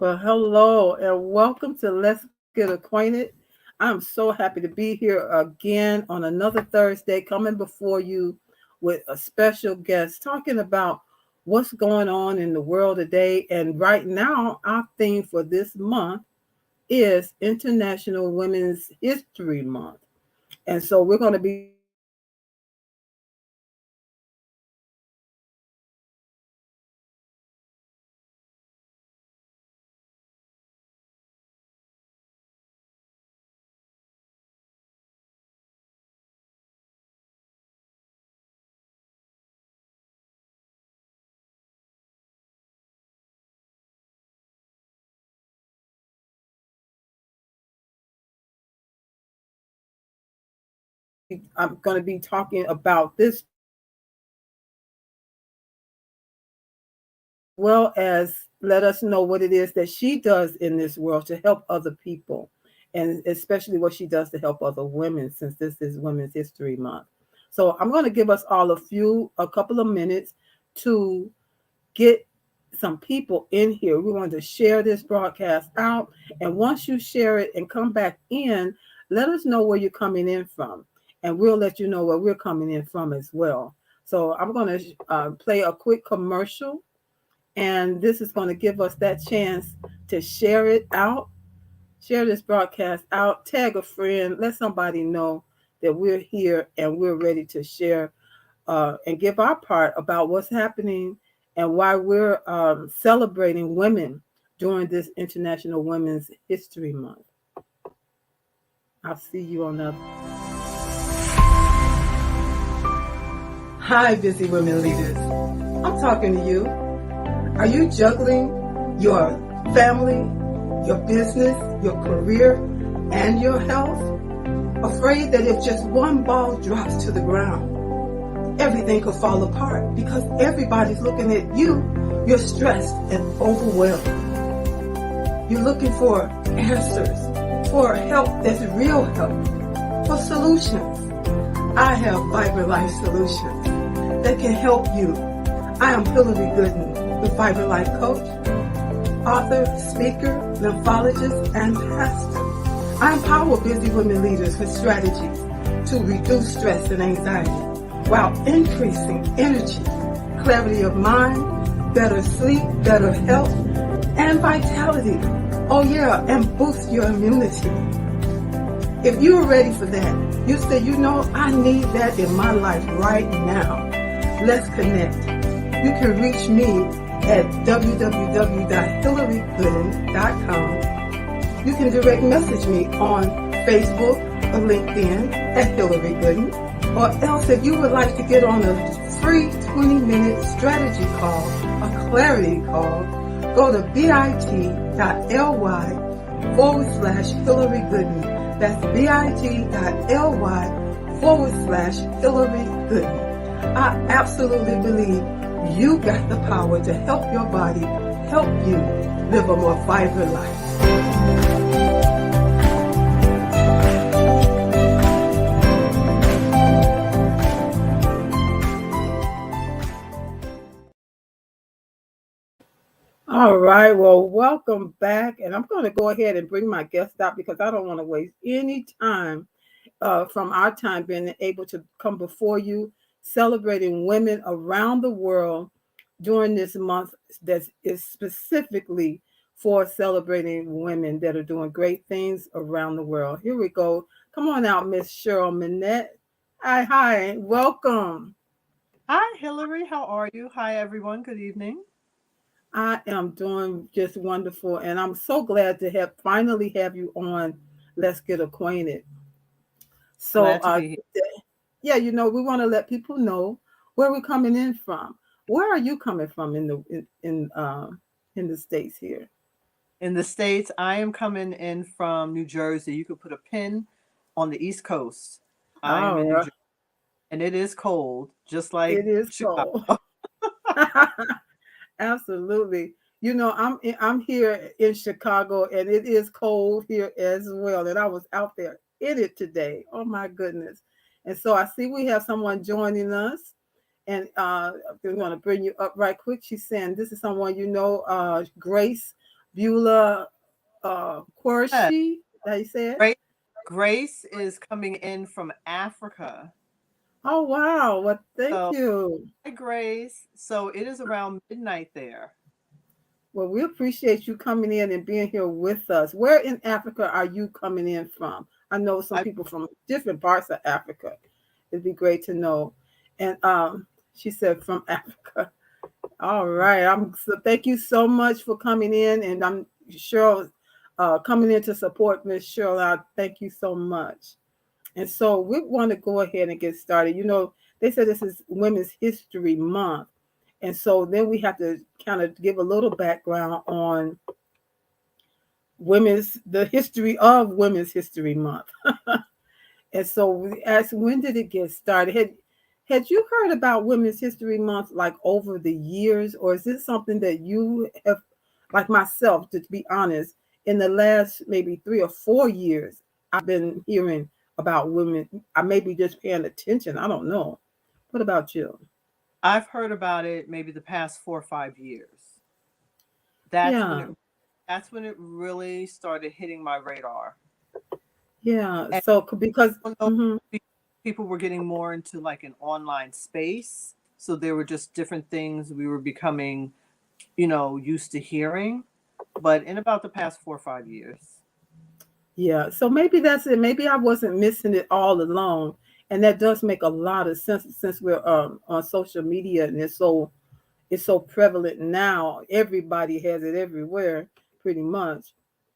Well, hello and welcome to Let's Get Acquainted. I'm so happy to be here again on another Thursday, coming before you with a special guest talking about what's going on in the world today. And right now, our theme for this month is International Women's History Month. And so we're going to be talking about I'm going to be talking about this as well as let us know what it is that she does in this world to help other people, and especially what she does to help other women since this is Women's History Month. So I'm going to give us all a couple of minutes to get some people in here. We want to share this broadcast out. And once you share it and come back in, let us know where you're coming in from. And we'll let you know where we're coming in from as well. So I'm going to play a quick commercial. And this is going to give us that chance to share it out, share this broadcast out, tag a friend, let somebody know that we're here and we're ready to share and give our part about what's happening and why we're celebrating women during this International Women's History Month. I'll see you on the. Hi, busy women leaders. I'm talking to you. Are you juggling your family, your business, your career, and your health? Afraid that if just one ball drops to the ground, everything could fall apart because everybody's looking at you. You're stressed and overwhelmed. You're looking for answers, for help that's real help, for solutions. I have Vibrant Life Solutions that can help you. I am Hillary Gooden, the Vibrant Life Coach, author, speaker, lymphologist, and pastor. I empower busy women leaders with strategies to reduce stress and anxiety while increasing energy, clarity of mind, better sleep, better health, and vitality. Oh yeah, and boost your immunity. If you're ready for that, you say, I need that in my life right now. Let's connect. You can reach me at www.hillarygooden.com. You can direct message me on Facebook or LinkedIn at Hillary Gooden. Or else if you would like to get on a free 20-minute strategy call, a clarity call, go to bit.ly/Hillary Gooden. That's bit.ly/Hillary Gooden. I absolutely believe you got the power to help your body, help you live a more vibrant life. All right, well, welcome back. And I'm going to go ahead and bring my guest out because I don't want to waste any time from our time being able to come before you, celebrating women around the world during this month that is specifically for celebrating women that are doing great things around the world. Here we go. Come on out, Miss Cheryl Minnette. Hi, welcome. Hi, Hillary. How are you? Hi, everyone. Good evening. I am doing just wonderful, and I'm so glad to have finally have you on. Let's get acquainted. So, Glad to be here. yeah, we want to let people know where we're coming in from. Where are you coming from in the states here? In the States, I am coming in from New Jersey. You could put a pin on the East Coast. I am All in New right, Jersey, and it is cold, just like it is Chicago. cold. Absolutely. I'm here in Chicago, and it is cold here as well. And I was out there in it today. Oh my goodness! And so I see we have someone joining us, and we're going to bring you up right quick. She's saying this is someone Grace Beulah Yeah. Qureshi. How you say it? Grace, Grace is coming in from Africa. Oh wow! Well, thank So, you. hi, Grace. So it is around midnight there. Well, we appreciate you coming in and being here with us. Where in Africa are you coming in from? I know some I, people from different parts of Africa. It'd be great to know. And she said from Africa. All right. So thank you so much for coming in, and I'm sure coming in to support Miss Cheryl. I thank you so much. And so we want to go ahead and get started. You know, they said this is Women's History Month. And so then we have to kind of give a little background on the history of Women's History Month. And so we asked, when did it get started? Had you heard about Women's History Month like over the years, or is this something that you have, like myself, to be honest, in the last maybe 3 or 4 years, I've been hearing about women. I may be just paying attention. I don't know. What about you? I've heard about it maybe the past 4 or 5 years. That's when Yeah, it that's when it really started hitting my radar. yeah. And So because, I don't know, hmm pe- people were getting more into like an online space. So there were just different things we were becoming, used to hearing. But in about the past 4 or 5 years. yeah, so maybe that's it. Maybe I wasn't missing it all along, and that does make a lot of sense since we're on social media and it's so prevalent now. Everybody has it everywhere, pretty much.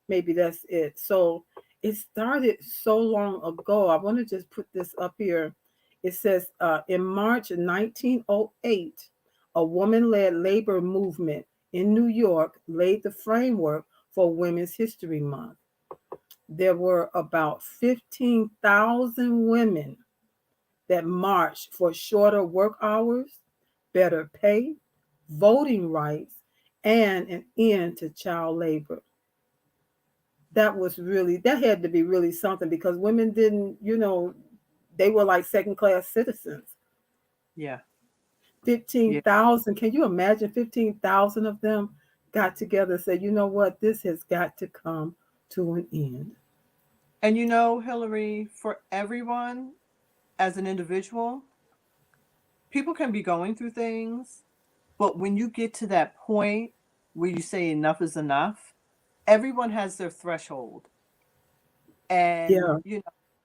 Maybe that's it. So it started so long ago. I want to just put this up here. It says in March 1908, a woman led labor movement in New York laid the framework for Women's History Month. There were about 15,000 women that marched for shorter work hours, better pay, voting rights, and an end to child labor. That had to be really something because women didn't, they were like second class citizens. Yeah. Yeah. 15,000, can you imagine 15,000 of them got together and said, you know what, this has got to come to an end. And Hillary, for everyone as an individual, people can be going through things, but when you get to that point where you say enough is enough, everyone has their threshold. And, Yeah.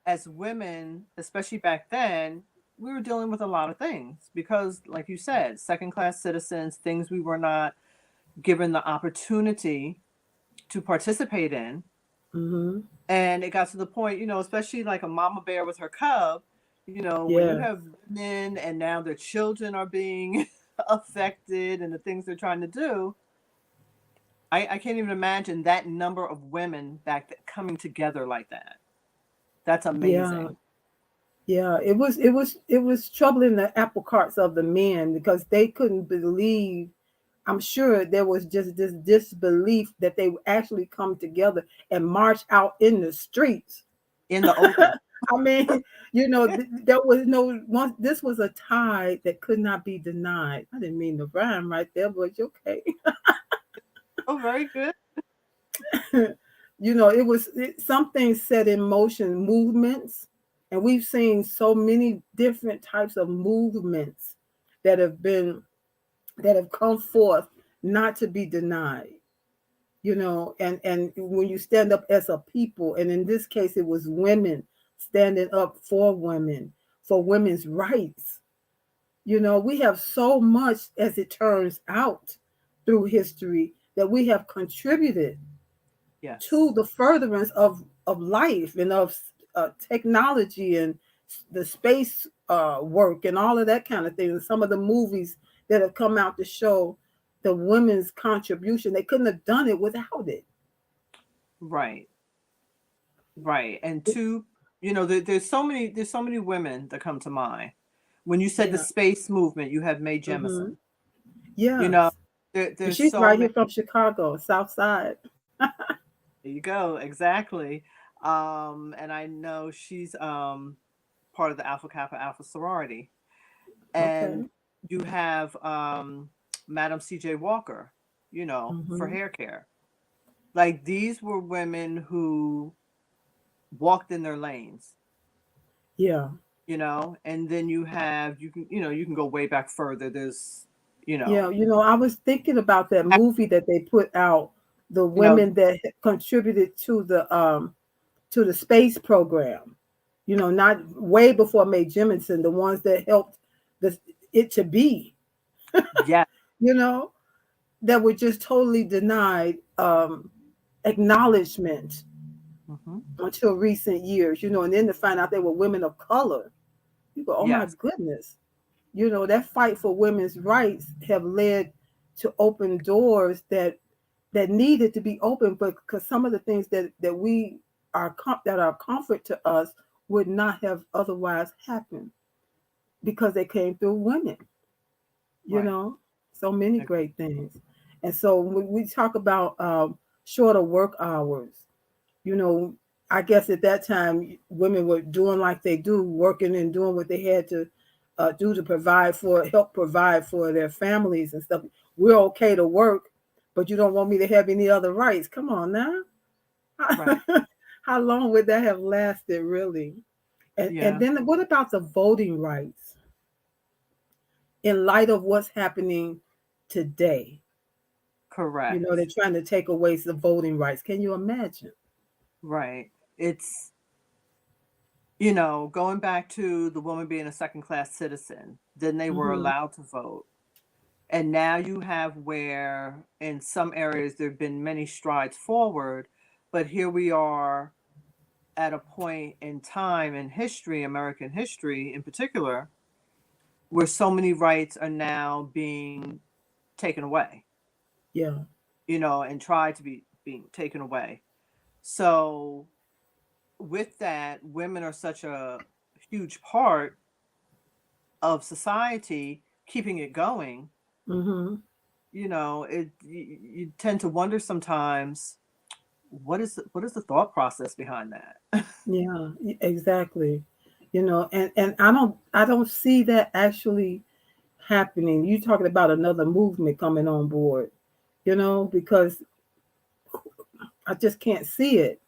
as women, especially back then, we were dealing with a lot of things because, like you said, second class citizens, things we were not given the opportunity to participate in. Hmm. And it got to the point, especially like a mama bear with her cub, when you Yeah. have women and now their children are being affected and the things they're trying to do. I can't even imagine that number of women coming together like that. That's Yeah. amazing. Yeah, it was troubling the apple carts of the men because they couldn't believe. I'm sure there was just this disbelief that they would actually come together and march out in the streets. In the open. I mean, there was no once. This was a tide that could not be denied. I didn't mean to rhyme right there, but it's okay. Oh, very good. Something set in motion movements, and we've seen so many different types of movements that have come forth not to be denied. And when you stand up as a people, and in this case it was women standing up for women, for women's rights. We have so much, as it turns out, through history that we have contributed to Yes. the furtherance of life and of technology and the space work and all of that kind of thing. And some of the movies that have come out to show the women's contribution, they couldn't have done it without it. Right. Right. And two, there's so many women that come to mind. When you said the Yeah. space movement, you have Mae Hmm. Jemison. You know, Yes. And there's she's so right many. here from Chicago, South Side. There you go. Exactly. And I know she's part of the Alpha Kappa Alpha sorority. And Okay. you have Madam C.J. Walker, for Hmm. hair care. Like these were women who walked in their lanes, Yeah. and then you can go way back further. There's, you know, Yeah, I was thinking about that movie that they put out, the you know, women that contributed to the space program. Not way before Mae Jemison, the ones that helped the it to be, yeah. you know, that were just totally denied acknowledgement Hmm. until recent years, and then to find out they were women of color. You go, oh my Yes. goodness. That fight for women's rights have led to open doors that needed to be open, but because some of the things that we that are comfort to us would not have otherwise happened because they came through women. you Right. know so many great things. And so when we talk about shorter work hours, you know I guess at that time women were doing like they do, working and doing what they had to do to help provide for their families and stuff. We're okay to work, but you don't want me to have any other rights. Come on now. Right. How long would that have lasted, really? And Yeah. then what about the voting rights in light of what's happening today? They're Correct. trying to take away the voting rights. Can you imagine? Right. It's, going back to the woman being a second class citizen, then they were Hmm. allowed to vote. And now you have where in some areas there have been many strides forward, but here we are at a point in time in history, American history in particular, where so many rights are now being taken away, Yeah. and tried to be being taken away. So with that, women are such a huge part of society, keeping it going. Hmm. You tend to wonder sometimes what is the thought process behind that. Yeah, exactly. And I don't see that actually happening. You talking about another movement coming on board, because I just can't see it.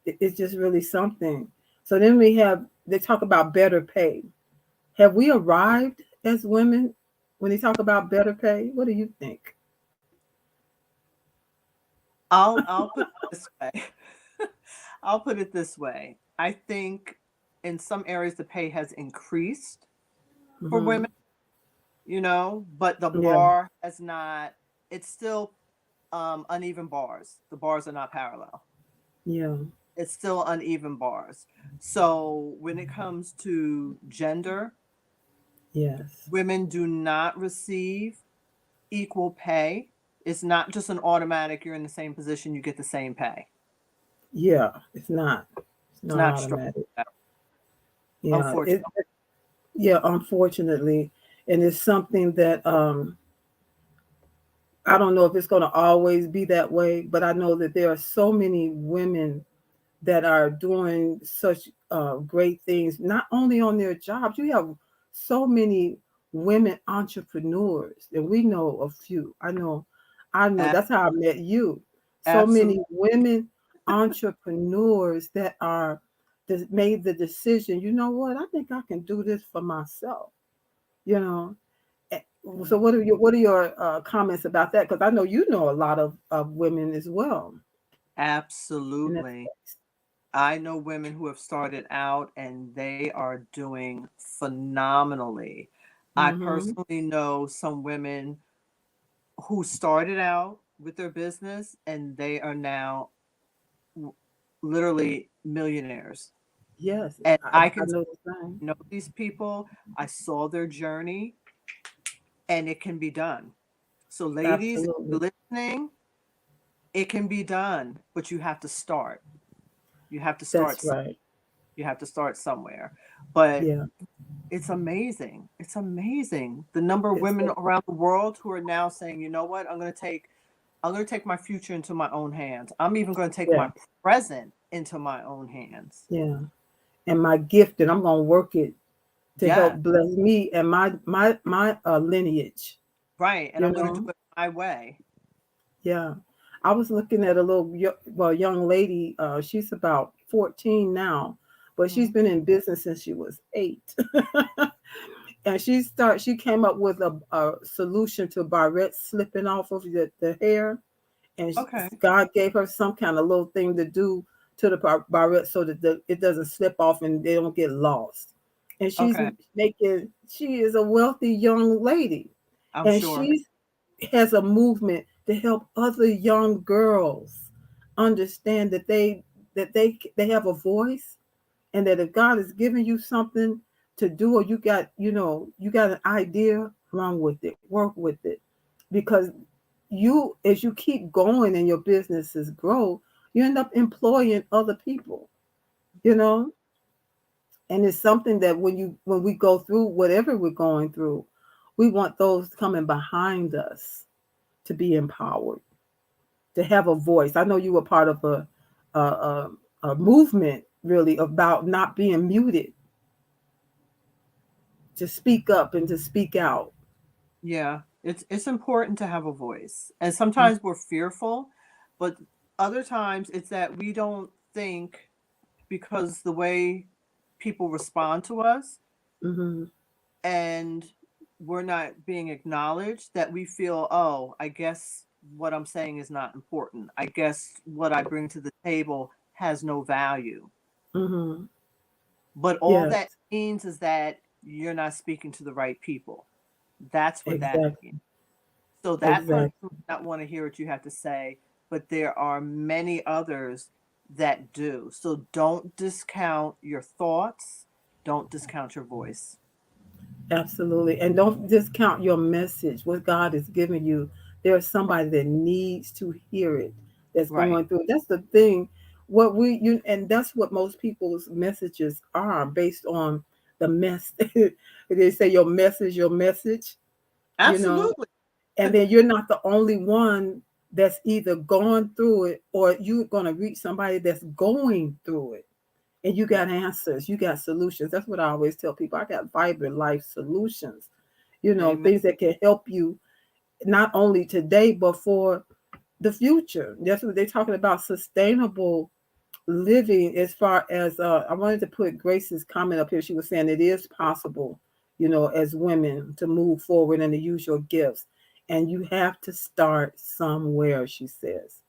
It's just really something. So then they talk about better pay. Have we arrived as women when they talk about better pay? What do you think? I'll put it this way. I'll put it this way. I think in some areas the pay has increased for Hmm. women, but the Yeah, bar has not. It's still uneven bars. The bars are not parallel. yeah, It's still uneven bars. So when it comes to gender, yes, women do not receive equal pay. It's not just an automatic, you're in the same position, you get the same pay. yeah. It's not It's not automatic. structured, Yeah, unfortunately. yeah. Unfortunately, and it's something that I don't know if it's going to always be that way, but I know that there are so many women that are doing such great things, not only on their jobs. You have so many women entrepreneurs, and we know a few. I know. A- That's how I met you. So Absolutely. many women entrepreneurs that made the decision. You know what? I think I can do this for myself. You know. Eh, So what are your comments about that? Because I know you know a lot of women as well in that Absolutely. space. I know women who have started out and they are doing phenomenally. I Mm-hmm. personally know some women who started out with their business and they are now w- literally millionaires. Yes, And I I can know the same. know these people, I saw their journey, and it can be done. So, ladies, if Absolutely. you're listening, it can be done, but you have to start. You have to start. That's right. You have to start somewhere. But Yeah. it's amazing. It's amazing the number of It's women around the world who are now saying, you know what, I'm going to take my future into my own hands. I'm even going to take yeah, my present into my own hands. yeah. And my gift, and I'm gonna work it to Yeah, help bless me and my lineage. right. And You I'm going to know. do it my way. Yeah. I was looking at a young lady. She's about 14 now, but she's Mhm. been in business since she was 8. And she came up with a solution to barrettes slipping off of the hair, and Okay. God gave her some kind of little thing to do to the barrette so that it doesn't slip off and they don't get lost. And Okay. she is a wealthy young lady, I'm and sure. she has a movement to help other young girls understand that they have a voice, and that if God is giving you something to do, or you got an idea, run with it, work with it, because as you keep going and your businesses grow, you end up employing other people, you know. And it's something that when we go through whatever we're going through, we want those coming behind us to be empowered, to have a voice. I know you were part of a, a, a movement really about not being muted, to speak up and to speak out. Yeah, it's important to have a voice. And sometimes we're fearful, but other times it's that we don't think, because the way people respond to us Mm-hmm. and we're not being acknowledged, that we feel, oh, I guess what I'm saying is not important. I guess what I bring to the table has no value. Mm-hmm. But all Yes, that means is that you're not speaking to the right people. That's what that means. exactly. So that person Exactly. might not want to hear what you have to say, but there are many others that do. So don't discount your thoughts, don't discount your voice. Absolutely. And don't discount your message, what God is giving you. There's somebody that needs to hear it, that's Right. going through it. That's the thing. And that's what most people's messages are based on the mess. They say your message, you know, Absolutely. and then you're not the only one that's either gone through it, or you're going to reach somebody that's going through it. And you Yeah. got answers, you got solutions. That's what I always tell people. I got vibrant life solutions, Amen. things that can help you not only today but for the future. That's what they're talking about, sustainable living. As far as I wanted to put Grace's comment up here. She was saying it is possible, as women, to move forward and to use your gifts. And you have to start somewhere, she says.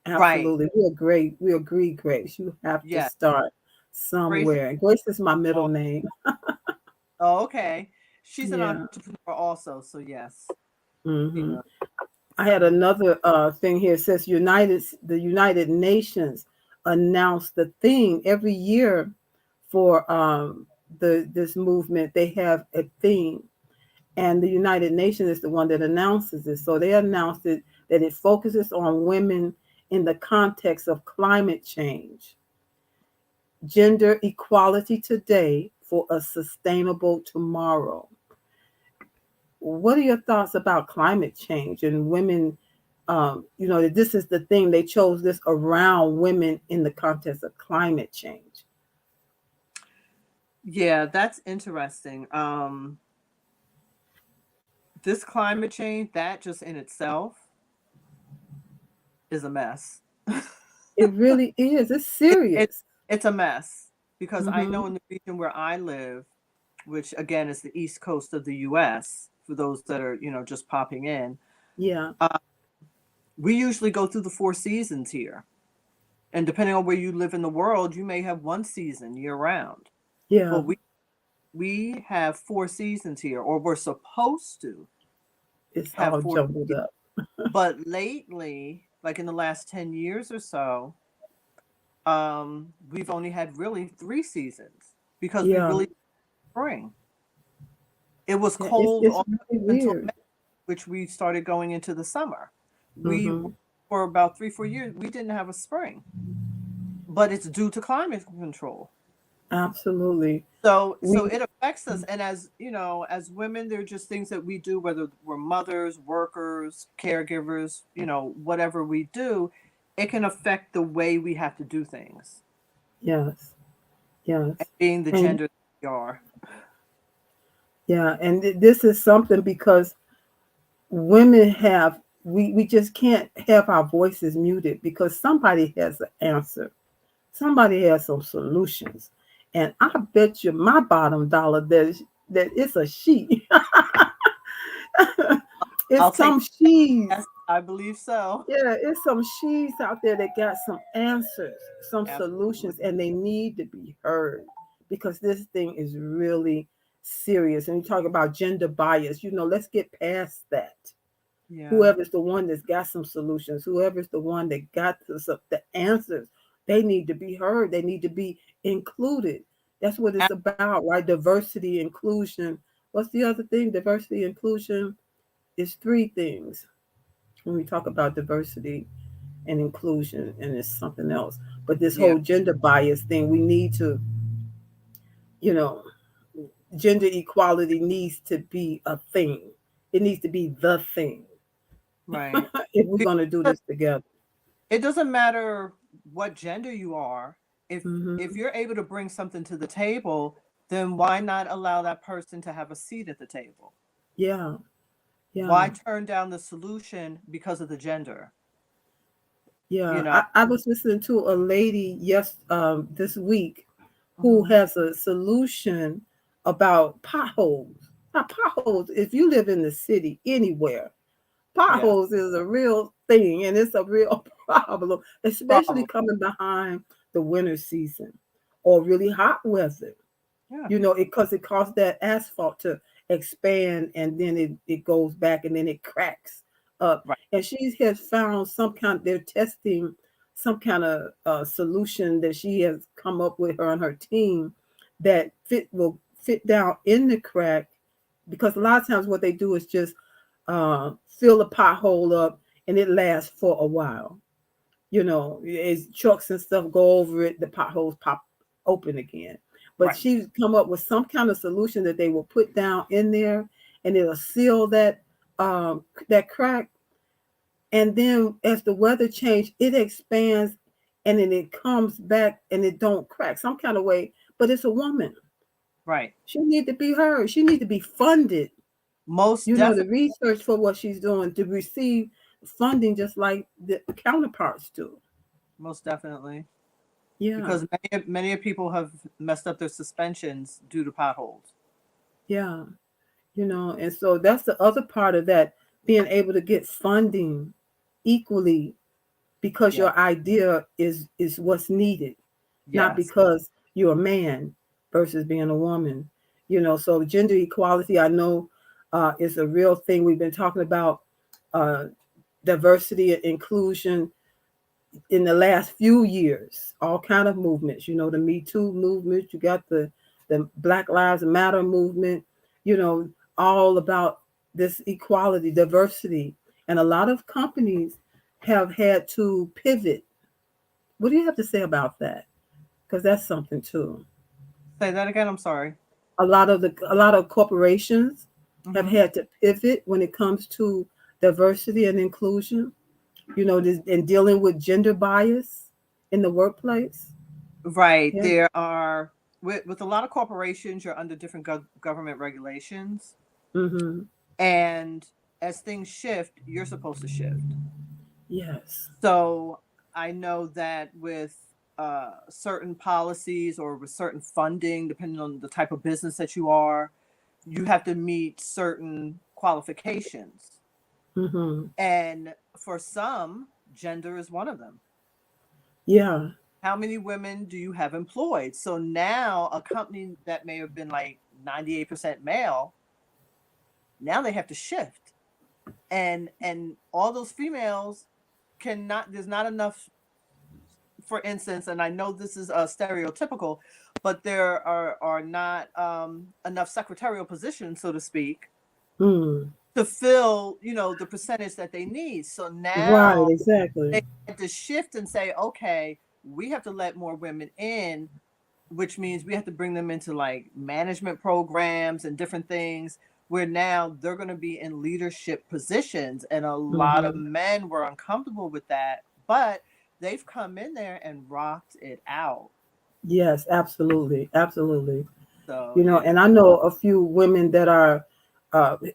Right. Absolutely. We agree, Grace. You have to Yeah. start Grace is somewhere. And Grace is my middle all. name. Oh, okay. She's an Yeah. entrepreneur also, so yes. She Hmm. does. I had another thing here. It says the United Nations announced the theme every year for this movement. They have a theme, and the United Nations is the one that announces it. So they announced it, that it focuses on women in the context of climate change, gender equality today for a sustainable tomorrow. What are your thoughts about climate change and women? That this is the thing, they chose this around women in the context of climate change. Yeah, that's interesting. This climate change, that just in itself is a mess. It really is. It's it, it serious. it's a mess because I Mm-hmm. know in the region where I live, which again is the east coast of the U.S. For those that are just popping in, Yeah. uh, we usually go through the 4 seasons here, and depending on where you live in the world, you may have one season year round, Yeah. but we have 4 seasons here, or we're supposed to It's have all four. jumbled up. But lately, like in the last 10 years or so, we've only had really 3 seasons because we Yeah. really spring. It was Yeah. It's cold it's all really until weird. May, which we started going into the summer. We Mm-hmm. for about 3 4 years we didn't have a spring, but it's due to climate control. Absolutely. So We it affects us, and as you know, as women, there are just things that we do, whether we're mothers, workers, caregivers, whatever we do, it can affect the way we have to do things. Yes. Yes. And being the And gender that we are. yeah, and this is something because women have we just can't have our voices muted because somebody has an answer. Somebody has some solutions. And I bet you my bottom dollar that it's a she. I'll It's take some she's. yes, I believe so. Yeah, it's some she's out there that got some answers, some Absolutely. solutions, and they need to be heard because this thing is really serious. And you talk about gender bias, let's get past that. Yeah. Whoever's the one that's got some solutions, whoever's the one that got the answers, they need to be heard. They need to be included. That's what it's A- about, right? Diversity, inclusion. What's the other thing? Diversity, inclusion is three things when we talk about diversity and inclusion, and it's something else. But this Yeah. whole gender bias thing, we need to, you know, gender equality needs to be a thing. It needs to be the thing Right. if we're going to do Because this together. it doesn't matter what gender you are. If Hmm. you're able to bring something to the table, then why not allow that person to have a seat at the table? Yeah, yeah, Why turn down the solution because of the gender? You yeah. know? I was listening to a lady this week who Hmm. has a solution about potholes. Now, potholes, if you live in the city anywhere, Yes. potholes is a real thing and it's a real problem, especially Problem. coming behind the winter season or really hot weather. Yeah. Because it caused that asphalt to expand and then it goes back and then it cracks up. Right. And she has found they're testing some kind of solution that she has come up with, her and her team, that will fit down in the crack, because a lot of times what they do is just fill the pothole up and it lasts for a while. As trucks and stuff go over it, the potholes pop open again. But Right. she's come up with some kind of solution that they will put down in there, and it'll seal that crack. And then as the weather change, it expands, and then it comes back, and it don't crack some kind of way. But it's a woman. Right. She need to be heard. She need to be funded. Most The definitely. research for what she's doing to receive funding just like the counterparts do. Most definitely. Yeah. Because many people have messed up their suspensions due to potholes. Yeah. And so that's the other part of that, being able to get funding equally because Yeah. your idea is what's needed, not Yes. because you're a man versus being a woman. So gender equality, I know, is a real thing. We've been talking about uh, diversity and inclusion in the last few years, all kind of movements, the Me Too movement, you got the Black Lives Matter movement, you know, all about this equality, diversity. And a lot of companies have had to pivot. What do you have to say about that? Because that's something too. Say that again. I'm sorry. A lot of corporations have Hmm. had to pivot when it comes to diversity and inclusion, and dealing with gender bias in the workplace. Right. Yeah. There are with a lot of corporations, you're under different government regulations, Mm-hmm. and as things shift, you're supposed to shift. Yes. So I know that with certain policies or with certain funding, depending on the type of business that you are, you have to meet certain qualifications. Mm-hmm. And for some, gender is one of them. Yeah. How many women do you have employed? So now a company that may have been like 98% male, now they have to shift. And all those females cannot, there's not enough, for instance, and I know this is stereotypical, but there are not enough secretarial positions, so to speak, Mm. to fill, the percentage that they need. So Right. now Exactly. they had to shift and say, okay, we have to let more women in, which means we have to bring them into like management programs and different things where now they're going to be in leadership positions. And a lot of Mm-hmm. men were uncomfortable with that, but they've come in there and rocked it out. Yes. Absolutely. Absolutely. So, And I know a few women that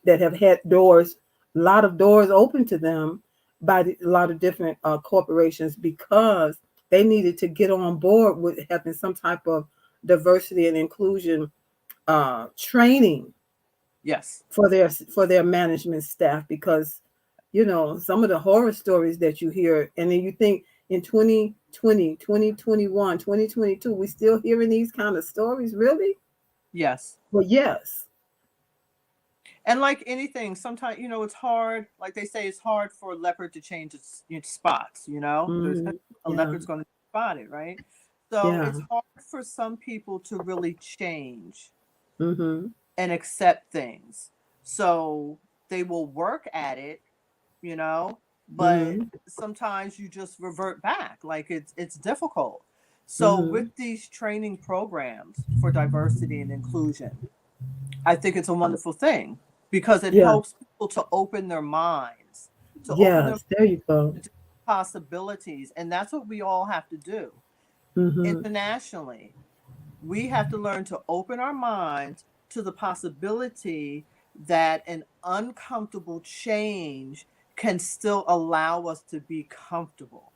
have had doors A lot of doors open to them by a lot of different corporations because they needed to get on board with having some type of diversity and inclusion training Yes. for their management staff, because some of the horror stories that you hear, and then you think in 2020, 2021, 2022, we still hearing these kind of stories, really? Yes. Well, yes. And like anything, sometimes it's hard. Like they say, it's hard for a leopard to change its spots. There's Hmm. a Yeah. leopard's going to spot it, right? So Yeah. it's hard for some people to really change Hmm. and accept things. So they will work at it, you know, but Hmm. sometimes you just revert back. Like it's difficult. So with Hmm. these training programs for diversity and inclusion, I think it's a wonderful thing because it Yeah. helps people to open their minds, to open their Yes. There you go. to possibilities. And that's what we all have to do Hmm. internationally. We have to learn to open our minds to the possibility that an uncomfortable change can still allow us to be comfortable.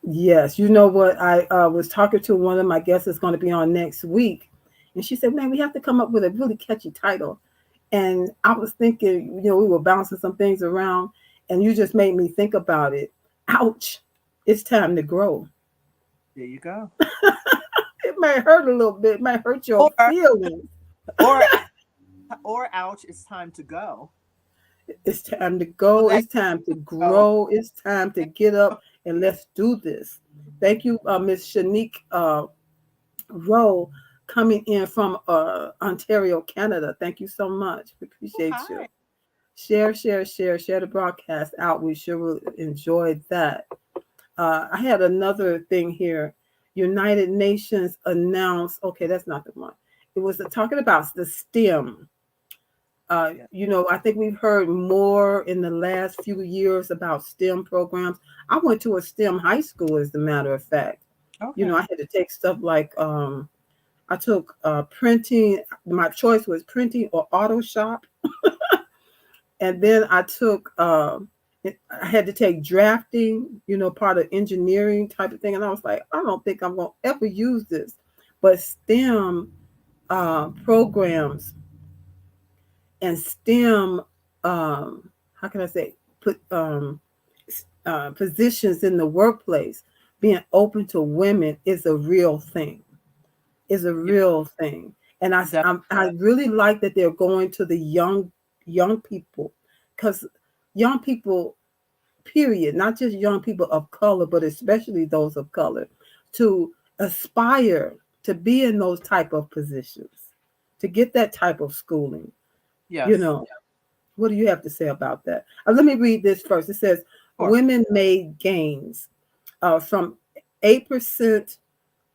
Yes. You know what? I was talking to one of my guests that's going to be on next week, and she said, "Man, we have to come up with a really catchy title." And I was thinking, we were bouncing some things around, and you just made me think about it. Ouch! It's time to grow. There you go. It might hurt a little bit. It might hurt your Or feelings. or or ouch, it's time to go. It's time to So go. that It's time to go. grow. It's time to get up and let's do this. Thank you, Miss Shanique Rowe, coming in from Ontario, Canada. Thank you so much. We appreciate you. Hi. Share the broadcast out. We sure will enjoy that. I had another thing here. United Nations announced, okay, that's not the one. It was talking about the STEM. Yeah. I think we've heard more in the last few years about STEM programs. I went to a STEM high school, as a matter of fact. I Okay. had to take stuff like I took printing. My choice was printing or auto shop, and then I had to take drafting. Part of engineering type of thing. And I was like, I don't think I'm gonna ever use this, but STEM programs and STEM, how can I say, put positions in the workplace, being open to women is a real thing. Is a Yeah. real thing, and That, I really like that they're going to the young people, because young people, period, not just young people of color, but especially those of color, to aspire to be in those type of positions, to get that type of schooling. You yes. know, what do you have to say about that? Let me read this first. It says, Sure. women made gains from 8%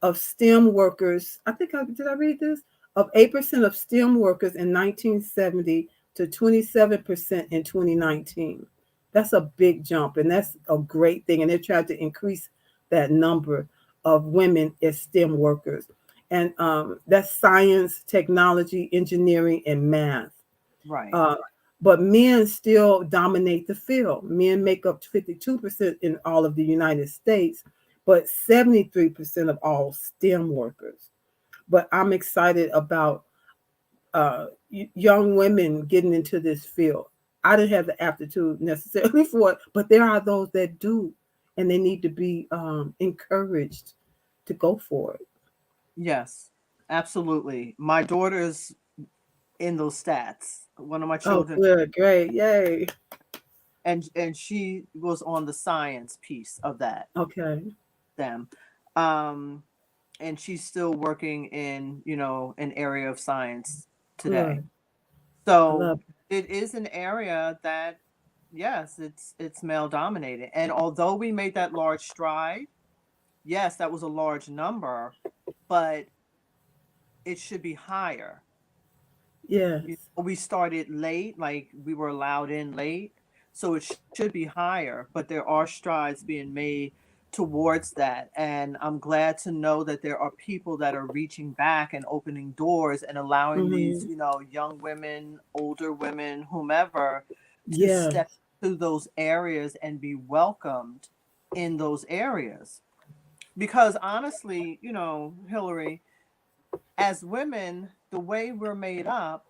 of STEM workers. Did I read this? Of 8% of STEM workers in 1970 to 27% in 2019. That's a big jump, and that's a great thing. And they're trying to increase that number of women as STEM workers. And that's science, technology, engineering, and math. Right. Uh, but men still dominate the field. Men make up 52% in all of the United States, but 73% of all STEM workers. But I'm excited about uh, young women getting into this field. I didn't have the aptitude necessarily for it, but there are those that do, and they need to be encouraged to go for it. Yes. Absolutely. My daughter's in those stats. One of my Oh, children, good, great, yay. and she was on the science piece of that Okay, them. Um and she's still working in, an area of science today. good. I So love it is an area that, yes, it's male dominated. And although we made that large stride, yes, that was a large number, but it should be higher. it. Yes. We started late, like we were allowed in late, so it should be higher, but there are strides being made towards that. And I'm glad to know that there are people that are reaching back and opening doors and allowing these, Hmm. young women, older women, whomever, to Yes. step to those areas and be welcomed in those areas. Because honestly, Hillary, as women, the way we're made up,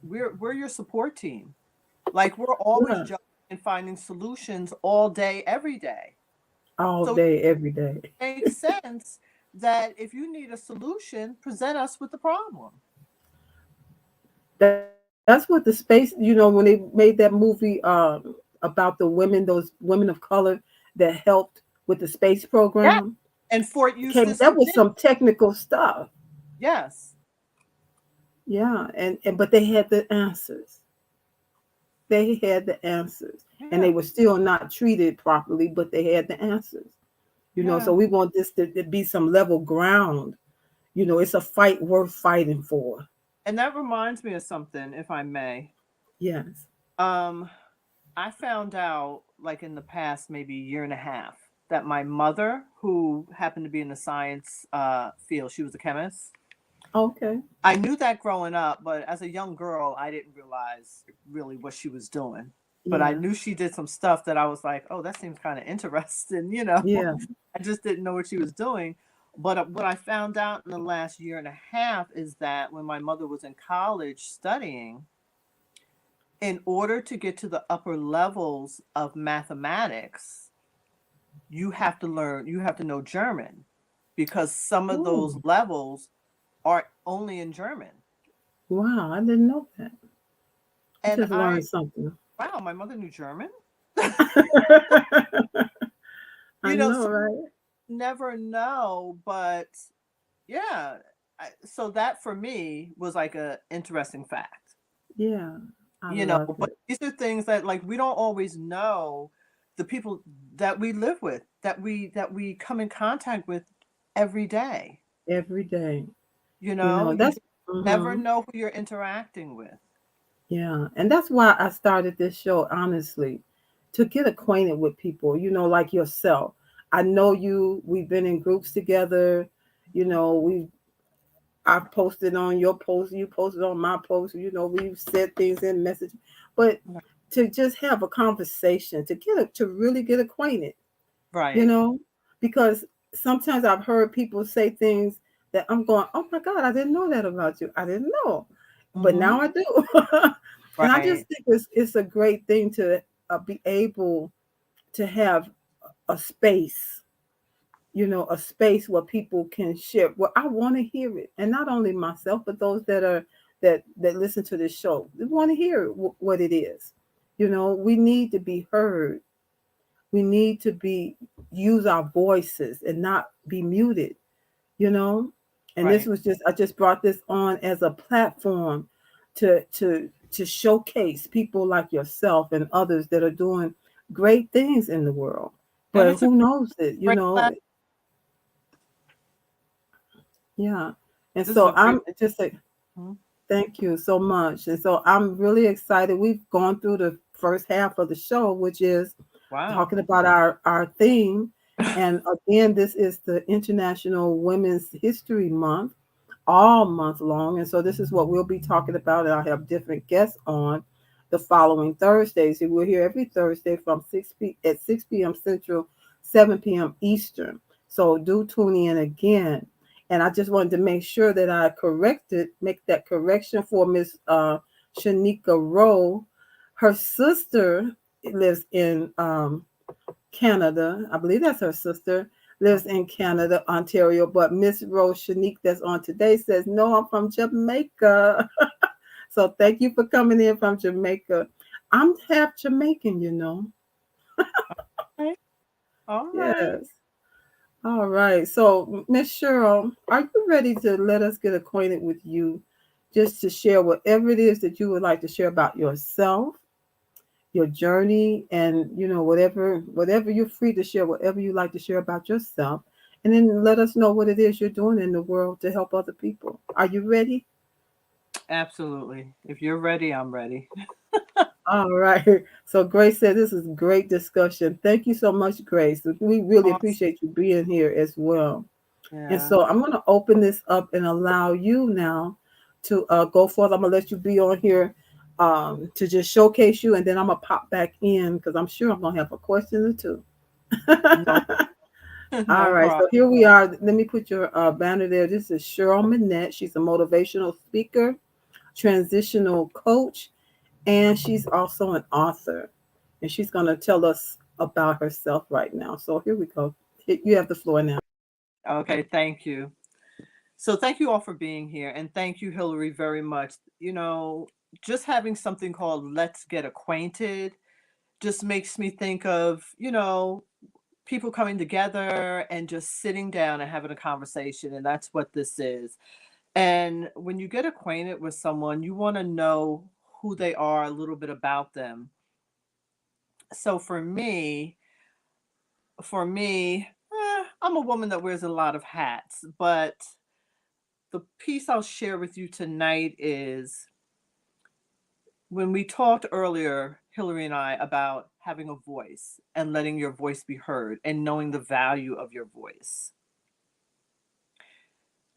we're your support team. Like, we're always Yeah. juggling and finding solutions all day, every day. All So day, every day. it makes sense that if you need a solution, present us with the problem. That's what the space, when they made that movie about the women, those women of color that helped with the space Yeah. program. And Fort Came Eustis, that was Virginia. some technical stuff. Yes. Yeah, and but they had the answers. They had the answers. And they Yeah. were still not treated properly, but they had the answers. So Yeah. we want this to be some level ground. It's a fight worth fighting for. And that reminds me of something, if I may. Yes. Um, I found out, like, in the past maybe year and a half, that my mother, who happened to be in the science field, she was a chemist. Okay. I knew that growing up, but as a young girl, I didn't realize really what she was doing. But I Yeah. knew she did some stuff that I was like, oh, that seems kind of interesting, Yeah. I just didn't know what she was doing. But what I found out in the last year and a half is that when my mother was in college studying, in order to get to the upper levels of mathematics, you have to know German, because some of those Ooh. levels are only in German. Wow, I didn't know that. I And just learned something. wow, my mother knew German. I So know, right? never know, but yeah. So that for me was like a interesting fact. Yeah. I loved But it. these are things that, like, we don't always know the people that we live with, that we come in contact with every day. Every day. You That's just never hmm know who you're interacting with. yeah. And that's why I started this show, honestly, to get acquainted with people, like yourself. I know you, we've been in groups together, we I posted on your post, you posted on my post, we've said things in message. But to just have a conversation, to really get acquainted, you Right. know, because sometimes I've heard people say things that I'm going, oh my God, I didn't know that about you. I didn't know, but Mm-hmm. now I do. And I just Right. think it's a great thing to be able to have a space, a space where people can share. Well, I want to hear it, and not only myself, but those that listen to this show, they want to hear what it is. We need to be heard. We need to be use our voices and not be muted, you know. And this Right. was just I just brought this on as a platform to showcase people like yourself and others that are doing great things in the world. And But it's a who knows it, great platform. yeah. And This is a so great. I'm just like, Mhm. thank you so much. And so I'm really excited. We've gone through the first half of the show, which is Wow. talking about our theme. And again, this is the International Women's History Month, all month long. And so this is what we'll be talking about. And I'll have different guests on the following Thursdays. And we're here every Thursday from 6 p.m. Central, 7 p.m. Eastern. So do tune in again. And I just wanted to make sure that I make that correction for Miss Shanika Rowe. Her sister lives in Canada. I believe that's her sister, lives in Canada, Ontario. But Miss Rose Shanique that's on today says, no, I'm from Jamaica. So thank you for coming in from Jamaica. I'm half Jamaican. Okay. All right. Yes. All right. So, Miss Cheryl, are you ready to let us get acquainted with you? Just to share whatever it is that you would like to share about yourself, your journey, and whatever you're free to share, whatever you like to share about yourself, and then let us know what it is you're doing in the world to help other people. Are you ready? Absolutely. If you're ready, I'm ready. All right. So Grace said this is great discussion. Thank you so much, Grace. We really Awesome. appreciate you being here as well. And Yeah. so I'm going to open this up and allow you now to go forth. I'm going to let you be on here to just showcase you, and then I'm going to pop back in because I'm sure I'm going to have a question or two. No, All no right, problem. so here we are. Let me put your banner there. This is Cheryl Minnette. She's a motivational speaker, transitional coach, and she's also an author. And she's going to tell us about herself right now. So here we go. You have the floor now. Okay, thank you. So thank you all for being here, and thank you, Hillary, very much. Just having something called Let's Get Acquainted just makes me think of, people coming together and just sitting down and having a conversation, and that's what this is. And when you get acquainted with someone, you want to know who they are, a little bit about them. So for me, I'm a woman that wears a lot of hats, but the piece I'll share with you tonight is when we talked earlier, Hillary and I, about having a voice and letting your voice be heard and knowing the value of your voice.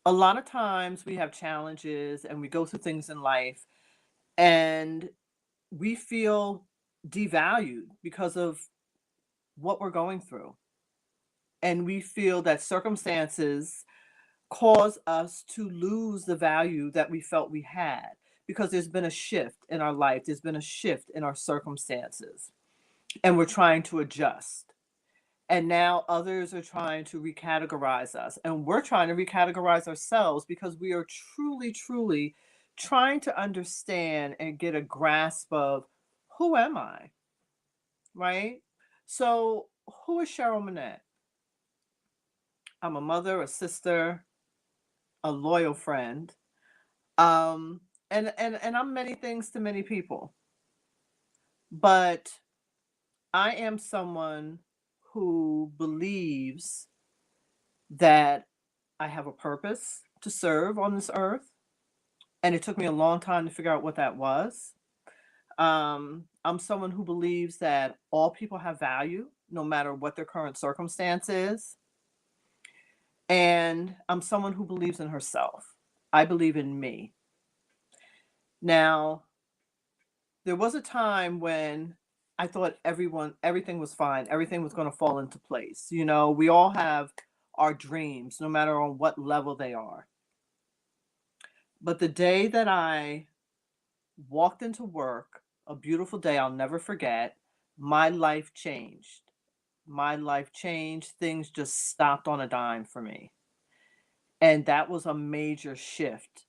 A lot of times we have challenges and we go through things in life and we feel devalued because of what we're going through. And we feel that circumstances cause us to lose the value that we felt we had because there's been a shift in our life, there's been a shift in our circumstances, and we're trying to adjust. And now others are trying to recategorize us, and we're trying to recategorize ourselves because we are truly, truly trying to understand and get a grasp of who am I, right? So, who is Cheryl Minnette? I'm a mother, a sister, a loyal friend, um, and I'm many things to many people. But I am someone who believes that I have a purpose to serve on this earth, and it took me a long time to figure out what that was. I'm someone who believes that all people have value, no matter what their current circumstance is, and I'm someone who believes in herself. I believe in me. Now, there was a time when I thought everything was fine, everything was going to fall into place. We all have our dreams, no matter on what level they are. But the day that I walked into work, a beautiful day I'll never forget, my life changed. My life changed. Things just stopped on a dime for me. And that was a major shift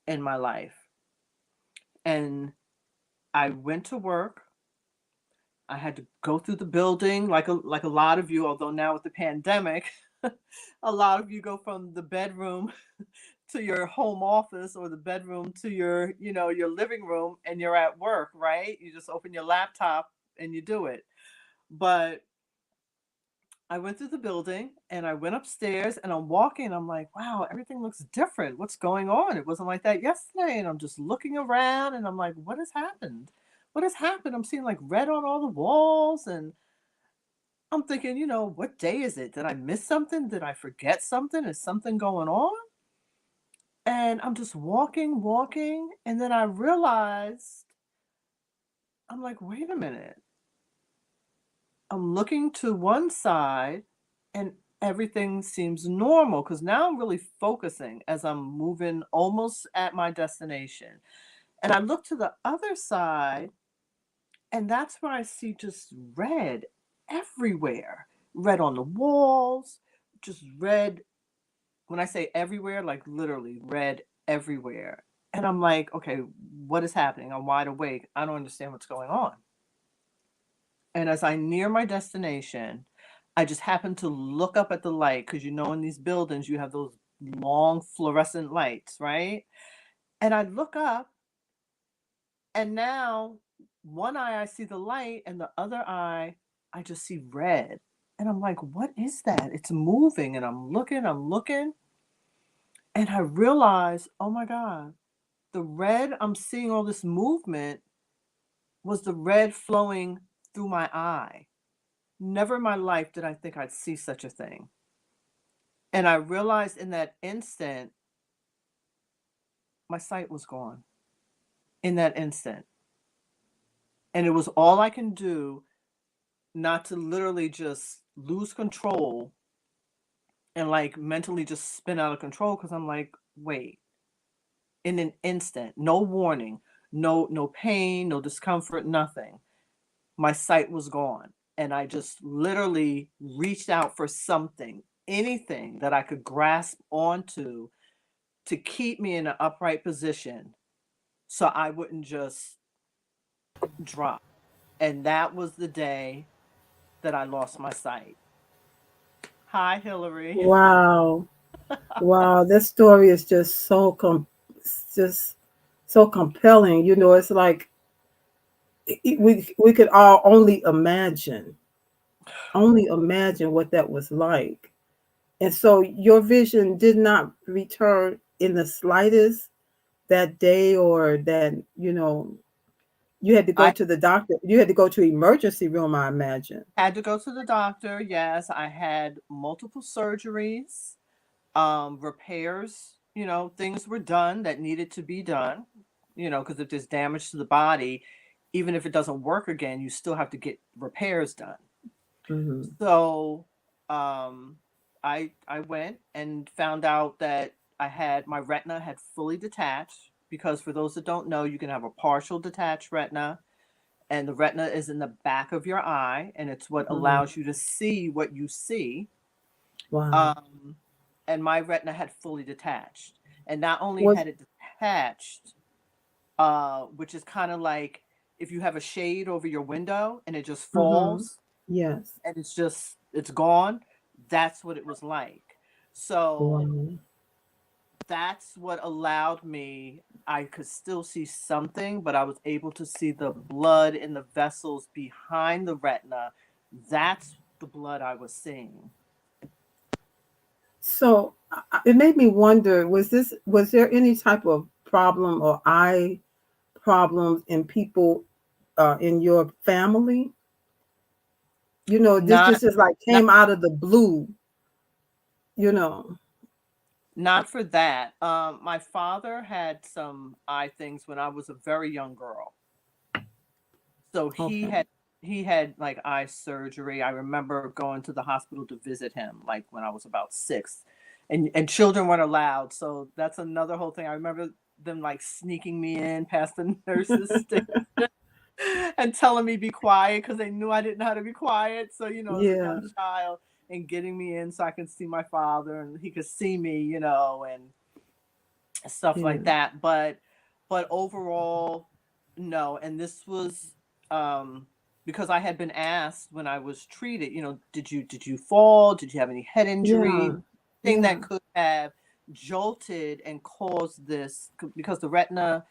in my life. And I went to work. I had to go through the building like a lot of you, although now with the pandemic, a lot of you go from the bedroom to your home office or the bedroom to your living room and you're at work, right? You just open your laptop and you do it. But I went through the building and I went upstairs and I'm walking. I'm like, wow, everything looks different. What's going on? It wasn't like that yesterday. And I'm just looking around and I'm like, what has happened? What has happened? I'm seeing like red on all the walls and I'm thinking, what day is it? Did I miss something? Did I forget something? Is something going on? And I'm just walking, walking. And then I realized, I'm like, wait a minute. I'm looking to one side and everything seems normal because now I'm really focusing as I'm moving almost at my destination. And I look to the other side, and that's where I see just red everywhere, red on the walls, just red. When I say everywhere, like literally red everywhere. And I'm like, okay, what is happening? I'm wide awake. I don't understand what's going on. And as I near my destination, I just happen to look up at the light because in these buildings you have those long fluorescent lights, right? And I look up, and now one eye I see the light, and the other eye I just see red. And I'm like, what is that? It's moving, and I'm looking, and I realize, oh my God, the red, I'm seeing all this movement was the red flowing through my eye. Never in my life did I think I'd see such a thing. And I realized in that instant, my sight was gone in that instant. And it was all I can do not to literally just lose control and like mentally just spin out of control because I'm like, wait, in an instant, no warning, no pain, no discomfort, nothing. My sight was gone. And I just literally reached out for something, anything that I could grasp onto to keep me in an upright position so I wouldn't just drop. And that was the day that I lost my sight. Hi, Hillary. Wow. Wow. This story is just it's just so compelling. You know, it's like we could all only imagine what that was like. And so your vision did not return in the slightest that day, or that, you had to go I to the doctor. You had to go to emergency room, I imagine. had to go to the doctor. Yes, I had multiple surgeries, repairs, things were done that needed to be done, because if there's damage to the body, even if it doesn't work again, you still have to get repairs done. Hmm. So, um, I went and found out that my retina had fully detached, because for those that don't know, you can have a partial detached retina, and the retina is in the back of your eye, and it's what Hmm. allows you to see what you see. Wow. Um, and my retina had fully detached, and not only Was had it detached, which is kind of like if you have a shade over your window and it just hmm falls yes. and it's gone. That's what it was like. So Wow. that's what allowed me. I could still see something, but I was able to see the blood in the vessels behind the retina. That's the blood I was seeing. So it made me wonder, was there any type of problem or eye problems in people in your family? This Not just is like not came out of the blue, you know. not for that. My father had some eye things when I was a very young girl. So Okay. he had like eye surgery. I remember going to the hospital to visit him like when I was about 6. And children weren't allowed. So that's another whole thing. I remember them like sneaking me in past the nurses station and telling me be quiet because they knew I didn't know how to be quiet. So, as a Yeah. young child, and getting me in so I could see my father and he could see me, and stuff Yeah. like that. But overall, no. And this was because I had been asked when I was treated, did you fall? Did you have any head injury? Yeah. Thing that Yeah. could have jolted and caused this, because the retina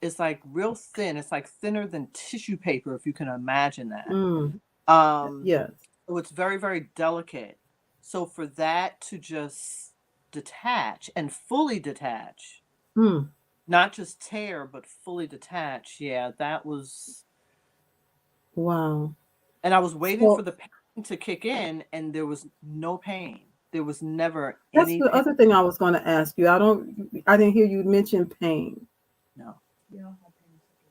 is like real thin. It's like thinner than tissue paper, if you can imagine that. Mm. Um, Yes. so it's very, very delicate. So for that to just detach and fully detach, Mm. not just tear, but fully detach. Yeah, that was. Wow. And I was waiting for So the pain to kick in, and there was no pain. There was never that's any the pain. other thing I was going to ask you. I didn't hear you mention pain. No.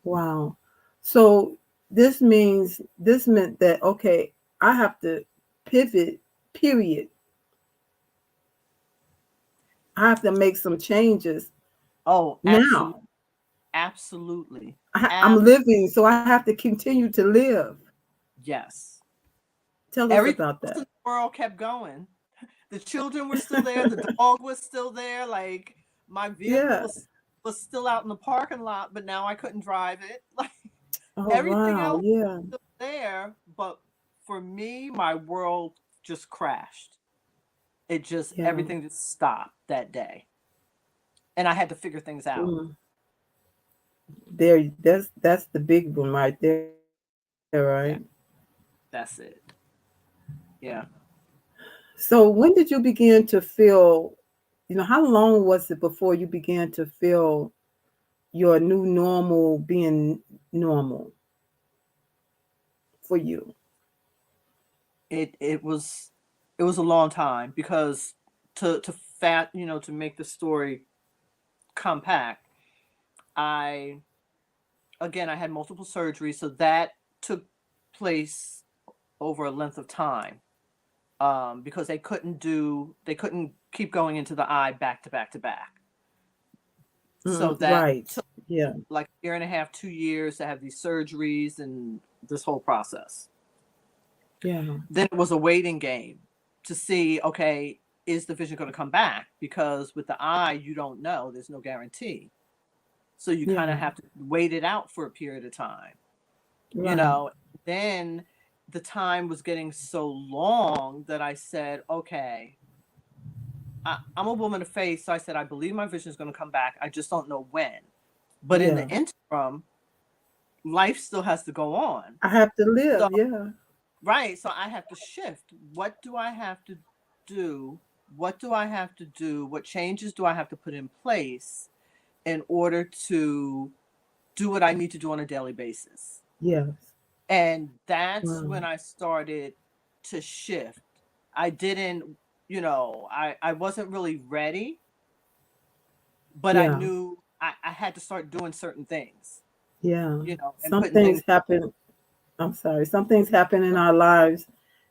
Wow. So this meant that, okay, I have to pivot, period. I have to make some changes Oh, absolutely. now. Absolutely. I'm Ab- living, so I have to continue to live. yes. Tell us Everything about else in that. the world kept going. The children were still there. The dog was still there. Like my vehicle Yeah. was still out in the parking lot, but now I couldn't drive it. Like Oh, everything wow. else Yeah. was still there, but for me, my world just crashed. It just Yeah. everything just stopped that day, and I had to figure things out. Mm. There, that's the big one right there, right? Yeah, that's it. Yeah. So when did you begin to feel, how long was it before you began to feel your new normal being normal? for you? It was a long time, because to make the story compact, I I had multiple surgeries, so that took place over a length of time, because they couldn't keep going into the eye back to back to back. So that Right. took Yeah. like a year and a half, 2 years to have these surgeries and this whole process. Yeah. Then it was a waiting game to see, okay, is the vision going to come back? Because with the eye, you don't know, there's no guarantee. So you kind Yeah. of have to wait it out for a period of time, you Right. know. Then the time was getting so long that I said, okay, I'm a woman of faith. So I said, I believe my vision is going to come back. I just don't know when. But in the Yeah. interim, life still has to go on. I have to live. So, Yeah. right. So I have to shift. What do I have to do? What do I have to do? What changes do I have to put in place in order to do what I need to do on a daily basis? Yes. And that's Wow. when I started to shift. I didn't, I wasn't really ready, but I Yeah. knew I had to start doing certain things, Yeah. and Some putting things things. happen. I'm sorry. Some things happen in our lives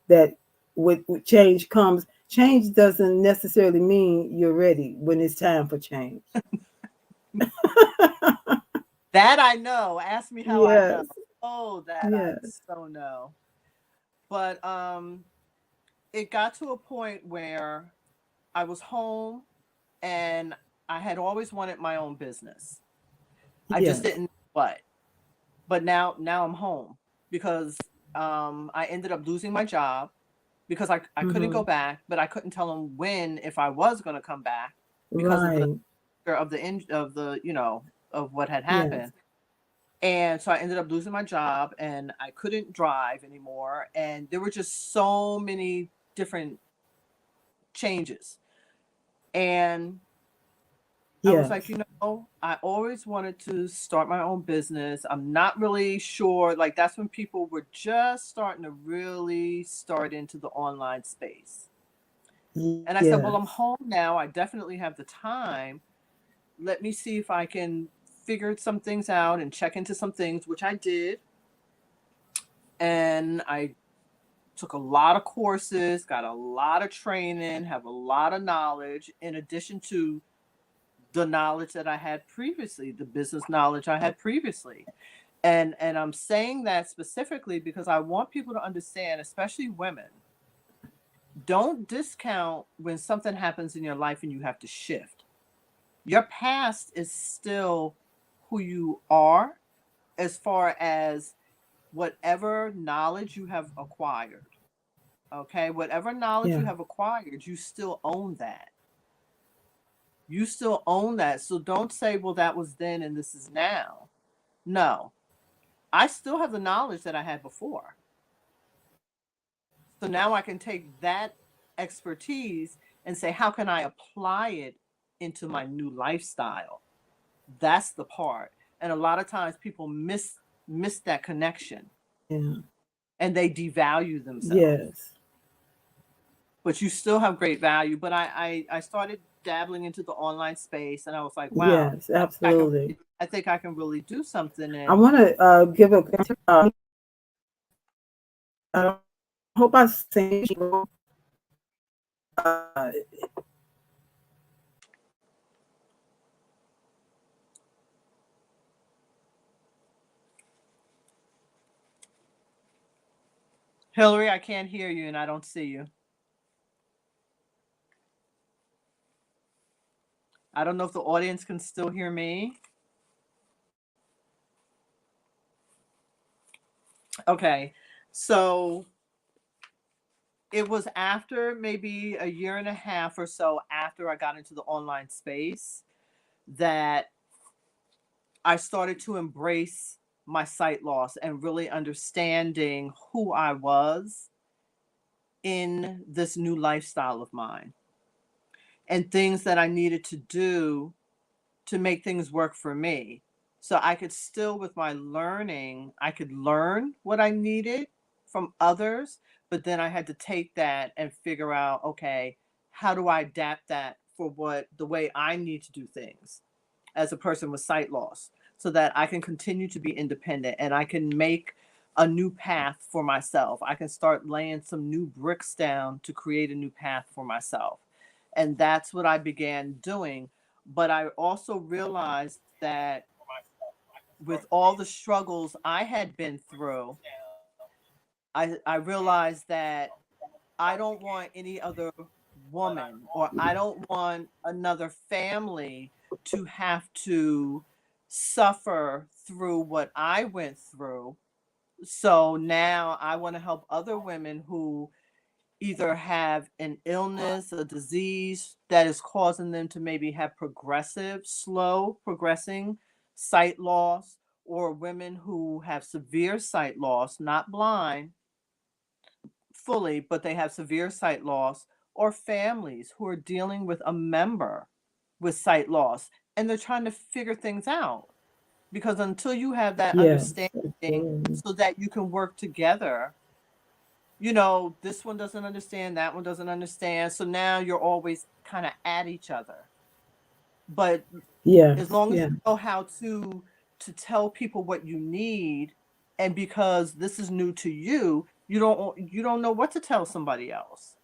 that with change comes. Change doesn't necessarily mean you're ready when it's time for change. That I know. Ask me how I know. Yes. Oh, that I Yes. so know. But it got to a point where I was home, and I had always wanted my own business. I just Yes. didn't know what. But now I'm home, because I ended up losing my job, because I couldn't go Mm-hmm. back, but I couldn't tell them when, if I was going to come back, because of the Right. of the of what had Yes. happened. And so I ended up losing my job, and I couldn't drive anymore. And there were just so many different changes. And I was like, Yes. I always wanted to start my own business. I'm not really sure. Like, that's when people were just starting to really start into the online space. And I said, well, I'm Yes. home now. I definitely have the time. Let me see if I can figure some things out and check into some things, which I did. And I took a lot of courses, got a lot of training, have a lot of knowledge, in addition to the knowledge that I had previously, the business knowledge I had previously. And I'm saying that specifically because I want people to understand, especially women, don't discount when something happens in your life and you have to shift. Your past is still who you are, as far as whatever knowledge you have acquired. Okay, whatever knowledge you Yeah. have acquired, you still own that. You still own that. So don't say, well, that was then and this is now. No, I still have the knowledge that I had before. So now I can take that expertise and say, how can I apply it into my new lifestyle? That's the part. And a lot of times people miss that connection, Yeah. and they devalue themselves. Yes. But you still have great value. But I started dabbling into the online space, and I was like, wow, Yes. Absolutely. I think I can really do something. I And want to give a. I hope I sent you. Uh, Hillary, I can't hear you, and I don't see you. I don't know if the audience can still hear me. Okay. So it was after maybe a year and a half or so after I got into the online space that I started to embrace my sight loss and really understanding who I was in this new lifestyle of mine, and things that I needed to do to make things work for me. So I could still, with my learning, I could learn what I needed, from others, but then I had to take that and figure out, okay, how do I adapt that for what the way I need to do things as a person with sight loss so that I can continue to be independent and I can make a new path for myself. I can start laying some new bricks down to create a new path for myself. And that's what I began doing. But I also realized that with all the struggles I had been through, I realized that I don't want any other woman or I don't want another family to have to suffer through what I went through. So now I want to help other women who either have an illness, a disease that is causing them to maybe have progressive, slow progressing sight loss, or women who have severe sight loss, not blind fully, but they have severe sight loss, or families who are dealing with a member with sight loss and they're trying to figure things out. Because until you have that Yes, understanding absolutely. so that you can work together, this one doesn't understand, that one doesn't understand. So now you're always kind of at each other. But as Yes, long as yeah, you know how to tell people what you need, and because this is new to you, you don't know what to tell somebody else.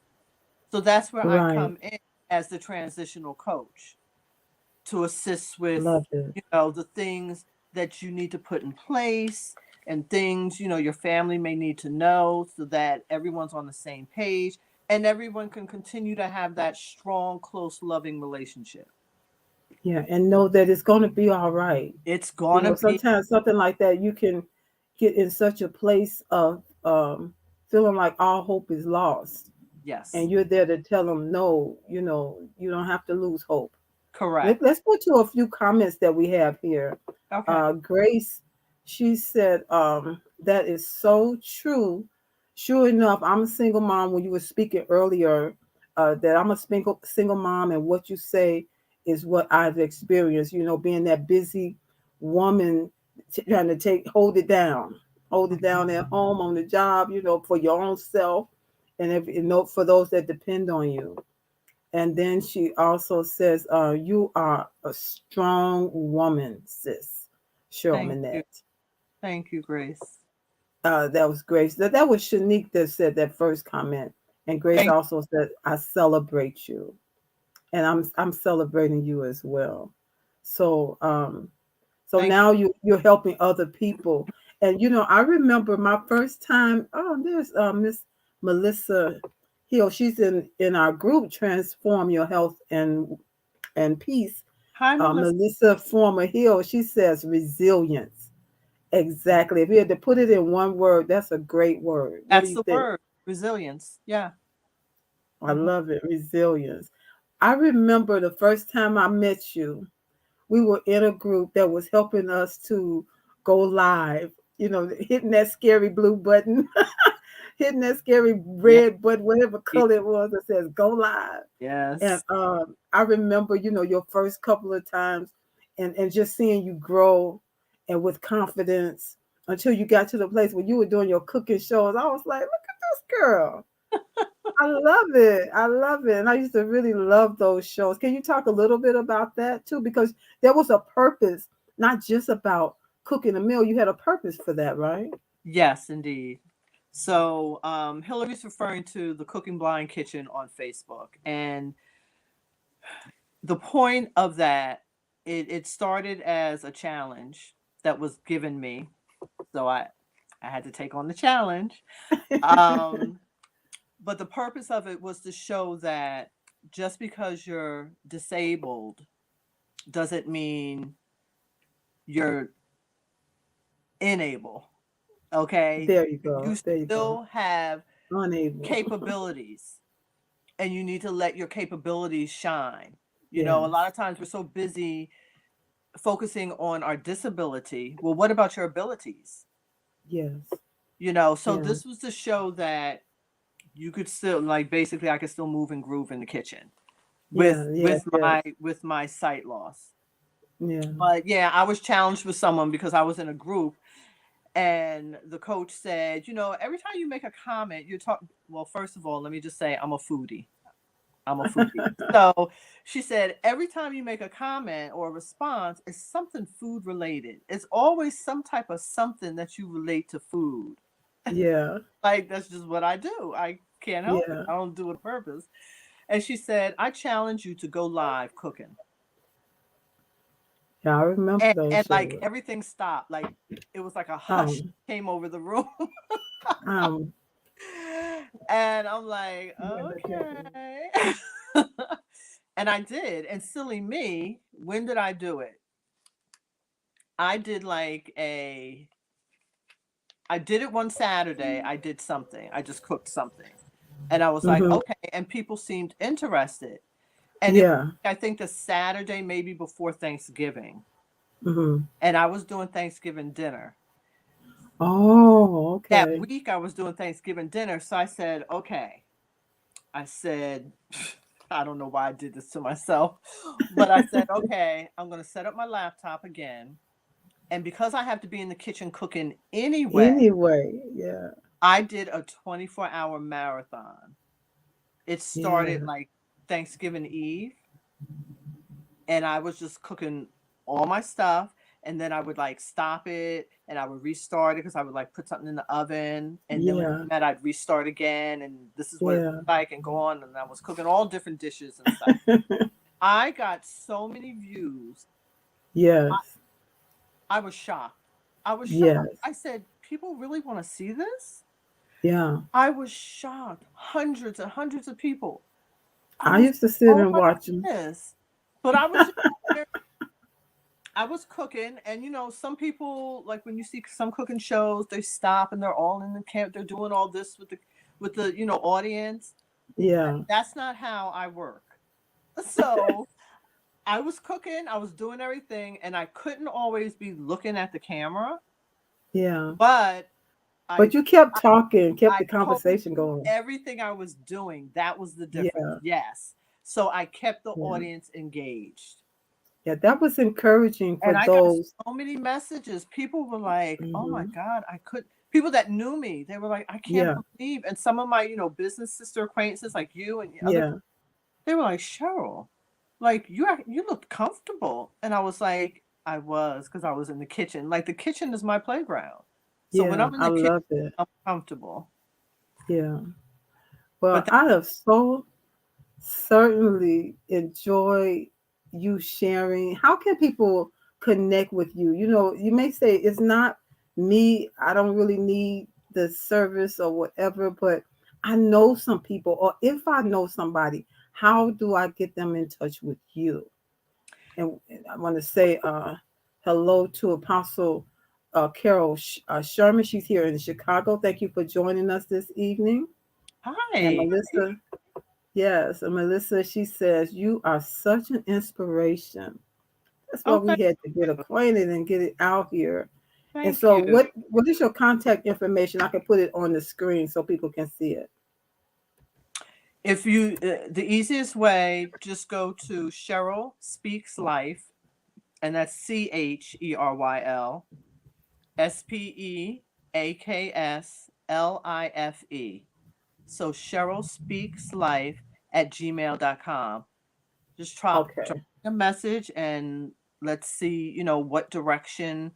So that's where I right. come in as the transitional coach to assist with, Love it. the things that you need to put in place and things, your family may need to know so that everyone's on the same page and everyone can continue to have that strong, close, loving relationship. Yeah, and know that it's going to be all right. It's You gonna know, be, sometimes something like that, you can get in such a place of feeling like all hope is lost. yes, And you're there to tell them, no, you don't have to lose hope. correct. Let's go to a few comments that we have here. Okay. Grace, she said, that is so true. Sure enough, I'm a single mom. When you were speaking earlier, that I'm a single mom, and what you say is what I've experienced. Being that busy woman, trying to hold it down at home, on the job. For your own self, and for those that depend on you. And then she also says, you are a strong woman, sis, Cheryl Thank you. Minnette. Thank you, Grace. That was Grace. That was Shanique that said that first comment. And Grace Thank also said, I celebrate you. And I'm celebrating you as well. So so thank now you're helping other people. And I remember my first time, there's Miss Melissa Hill. She's in our group, Transform Your Health and Peace. Hi, Melissa. Melissa Former Hill, she says resilience. Exactly. If you had to put it in one word, that's a great word. What do That's you the think? word. Resilience. Yeah. I Mhm. love it. Resilience. I remember the first time I met you, we were in a group that was helping us to go live, hitting that scary blue button, hitting that scary Yeah. red button, whatever color it was that says go live. And Yes. I remember, your first couple of times and just seeing you grow and with confidence until you got to the place where you were doing your cooking shows. I was like, look at this girl. I love it. I love it. And I used to really love those shows. Can you talk a little bit about that too? Because there was a purpose, not just about cooking a meal. You had a purpose for that, right? Yes, indeed. So, Hillary's referring to the Cooking Blind Kitchen on Facebook. And the point of that, it started as a challenge that was given me. So I had to take on the challenge. Um, but the purpose of it was to show that just because you're disabled doesn't mean you're unable. Okay. There you go. You There you go. still have Unable. capabilities and you need to let your capabilities shine. A Yes. lot of times we're so busy focusing on our disability. Well, what about your abilities? Yes. So Yeah. this was to show that you could still, like, basically I could still move and groove in the kitchen with Yeah. Yes. with Yes. my sight loss. Yeah. But yeah, I was challenged with someone because I was in a group And the coach said, every time you make a comment, you're talking. Well, first of all, let me just say I'm a foodie. I'm a foodie. So she said, every time you make a comment or a response, it's something food related. It's always some type of something that you relate to food. Yeah. Like, that's just what I do. I can't help it. Yeah. I don't do it on purpose. And she said, I challenge you to go live cooking. Yeah, I remember those And like shows. everything stopped. Like it was like a hush Um, came over the room. um, And I'm like, yeah, okay. And I did. And silly me, when did I do it? I did I did it one Saturday. I did something. I just cooked something. And I was like, mm-hmm. okay. And people seemed interested. And it, Yeah. I think the Saturday, maybe before Thanksgiving. Mm-hmm. And I was doing Thanksgiving dinner. Oh, That okay. week I was doing Thanksgiving dinner. So I said, okay. I said, I don't know why I did this to myself, but I said, okay, I'm going to set up my laptop again. And because I have to be in the kitchen cooking anyway, Anyway, yeah, I did a 24-hour marathon. It started yeah, like Thanksgiving Eve, and I was just cooking all my stuff. And then I would like stop it and I would restart it because I would like put something in the oven. And then when it yeah, met, I'd restart again. And this is what it yeah. looked like and go on. And I was cooking all different dishes and stuff. I got so many views. I, Yes, I was shocked. I was shocked. yes, I said, people really want to see this? yeah. I was shocked. Hundreds and hundreds of people. I I was, used to sit oh and my watch them. goodness. But I was just there. I was cooking, and some people, like when you see some cooking shows, they stop and they're all in the camp. They're doing all this with the audience. Yeah, That's not how I work. So I was cooking, I was doing everything, and I couldn't always be looking at the camera, yeah. but I But you kept I, talking, kept I the told conversation you going. everything I was doing. That was the difference. Yeah, Yes. So I kept the yeah, audience engaged. yeah. That was encouraging for And I got those. so many messages. People were like, "Oh my Hmm. God, I could." People that knew me, they were like, "I can't Yeah, believe." And some of my, business sister acquaintances, like you and other, yeah, they were like, "Cheryl, like you looked comfortable." And I was like, "I was, because I was in the kitchen. Like the kitchen is my playground. So when yeah. I'm in I the kitchen, love it. I'm comfortable." Yeah. Well, But that, I have so certainly enjoy you sharing. How can people connect with you? You may say it's not me, I don't really need the service or whatever, but I know some people, or if I know somebody, how do I get them in touch with you? And I want to say hello to Apostle Carol Sherman. She's here in Chicago. Thank you for joining us this evening. And hi. Melissa, yes, and Melissa, she says, you are such an inspiration. That's why Oh, we had to get you. acquainted and get it out here. And Thank so you. what is your contact information? I can put it on the screen so people can see it. If you, the easiest way, just go to Cheryl Speaks Life, and that's CherylSpeaksLife. So Cheryl Speaks Life at gmail.com. Just drop Okay. a message and let's see, what direction,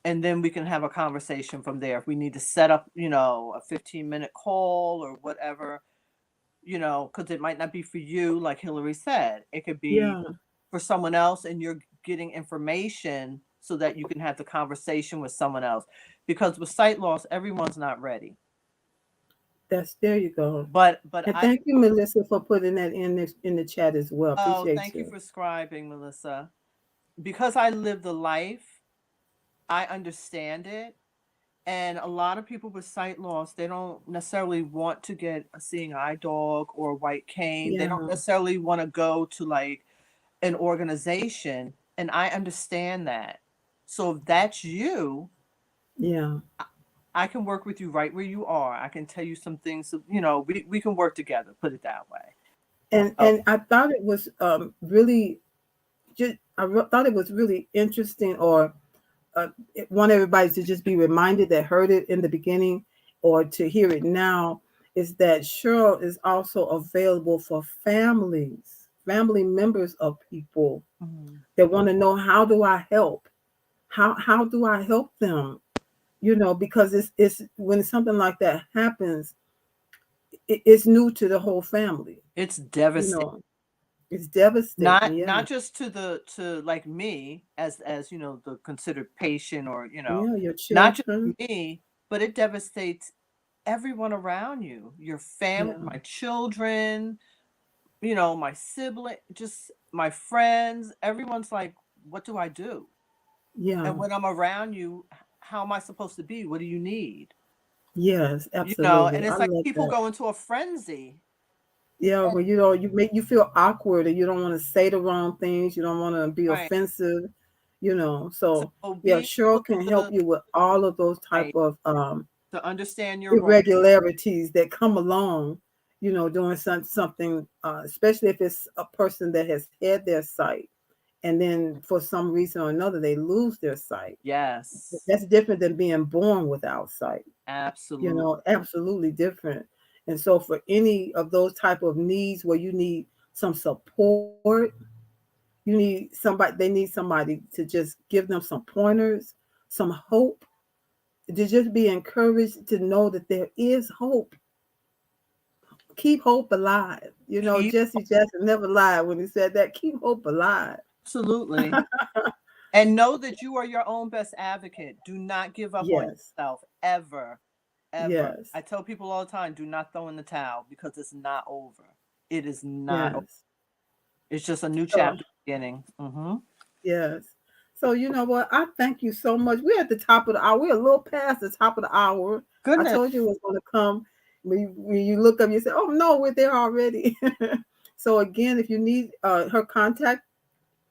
and then we can have a conversation from there. If we need to set up, a 15-minute call or whatever, because it might not be for you, like Hillary said. It could be Yeah, for someone else, and you're getting information so that you can have the conversation with someone else. Because with sight loss, everyone's not ready. there you go. But And I thank you, Melissa, for putting that in the chat as well. Oh, Appreciate thank you you. for scribing, Melissa. Because I live the life, I understand it. And a lot of people with sight loss, they don't necessarily want to get a seeing eye dog or a white cane. They don't Yeah, necessarily want to go to like an organization. And I understand that. So if that's you, yeah. I can work with you right where you are. I can tell you some things, we can work together, put it that way. And Oh, and I thought it was really thought it was really interesting, or want everybody to just be reminded that heard it in the beginning or to hear it now is that Cheryl is also available for families, family members of people Mhm. that want to know how do I help? How do I help them? Because it's when something like that happens, it's new to the whole family. It's You devastating. know, it's devastating. Not Yeah, just to like me as the considered patient, or yeah, your not just children. me, but it devastates everyone around you, your family, Yeah, my children, my sibling, just my friends. Everyone's like, what do I do? yeah, And when I'm around you, how am I supposed to be? What do you need? yes, And absolutely. I it's like love people that. go into a frenzy. Yeah, And but you make you feel awkward, and you don't want to say the wrong things. You don't want to be right. offensive. So So yeah, being able Cheryl can help to, you with all of those type right, of to understand your role. irregularities that come along. Doing something, especially if it's a person that has had their sight, and then for some reason or another they lose their sight. Yes, That's different than being born without sight. absolutely. Absolutely different. And so for any of those type of needs where you need some support, they need somebody to just give them some pointers, some hope, to just be encouraged to know that there is hope. Keep hope alive. Keep Jesse Jackson never lied when he said that. Keep hope alive. Absolutely. And know that you are your own best advocate. Do not give up on Yes. yourself ever, ever. Yes. I tell people all the time, do not throw in the towel, because it's not over. It is not. Yes. It's just a new So chapter beginning. yes. So you know what? I thank you so much. We're at the top of the hour. We're a little past the top of the hour. I Goodness. told you it was going to come. When you look up, you say, "Oh no, we're there already." So again, if you need her contact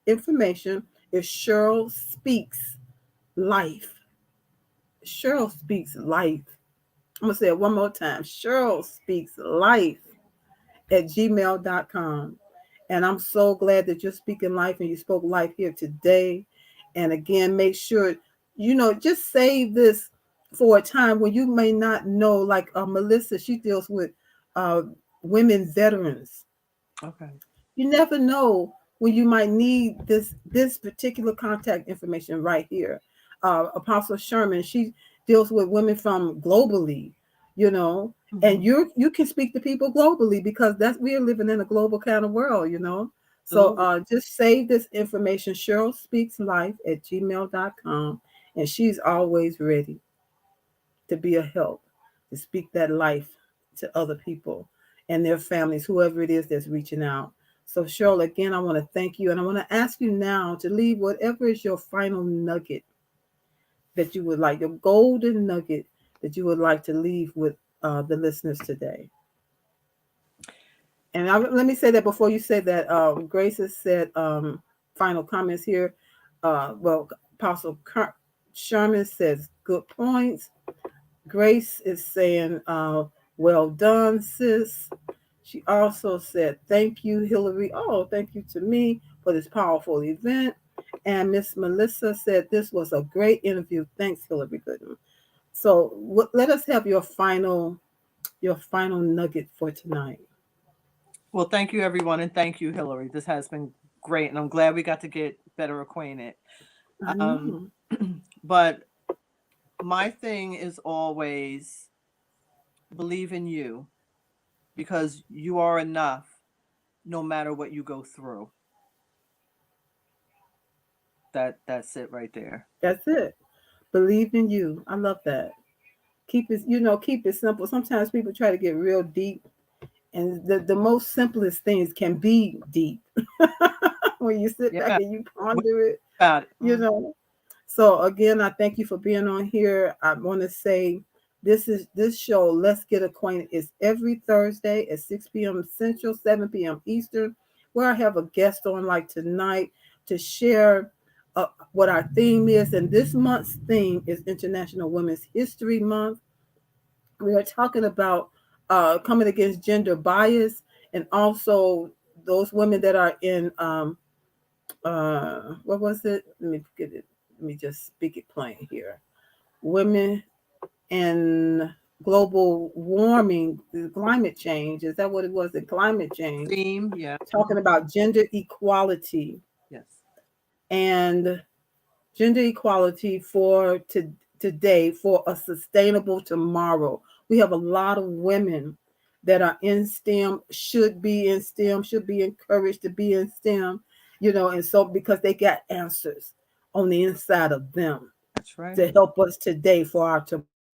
information, is Cheryl Speaks Life. Cheryl Speaks Life. I'm gonna say it one more time. Cheryl Speaks Life at gmail.com. And I'm so glad that you're speaking life and you spoke life here today. And again, make sure, just save this for a time when you may not know, like Melissa, she deals with uh, women veterans. Okay. You never know when you might need this particular contact information right here. Apostle Sherman, she deals with women from globally, you know, Hmm. and you can speak to people globally because that's we're living in a global kind of world. So Absolutely. just save this information. Cheryl Speaks Life at gmail.com, and she's always ready to be a help, to speak that life to other people and their families, whoever it is that's reaching out. So, Cheryl, again, I want to thank you. And I want to ask you now to leave whatever is your final nugget that you would like, your golden nugget that you would like to leave with the listeners today. And let me say that before you say that, Grace has said final comments here. Apostle Sherman says, good points. Grace is saying, well done, sis. She also said, thank you, Hillary. Oh, thank you to me for this powerful event. And Miss Melissa said, this was a great interview. Thanks, Hillary Gooden. So let us have your final nugget for tonight. Well, thank you, everyone. And thank you, Hillary. This has been great. And I'm glad we got to get better acquainted. I Um, know. but my thing is always believe in you, because you are enough no matter what you go through. That's it right there. That's it. Believe in you. I love that. Keep it simple. Sometimes people try to get real deep, and the most simplest things can be deep when you sit back Yeah. and you What ponder it, about it? you know. So again, I thank you for being on here. I want to say this show, Let's Get Acquainted, is every Thursday at 6 p.m. Central, 7 p.m. Eastern, where I have a guest on like tonight to share what our theme is. And this month's theme is International Women's History Month. We are talking about coming against gender bias, and also those women that are in what was it? Let me get it. let me just speak it plain here. Women and global warming, the climate change. Is that what it was? The climate change. Theme, yeah. Talking about gender equality Yes. and gender equality for today for a sustainable tomorrow. We have a lot of women that are in STEM, should be in STEM, should be encouraged to be in STEM, and so because they got answers on the inside of them That's right. to help us today for our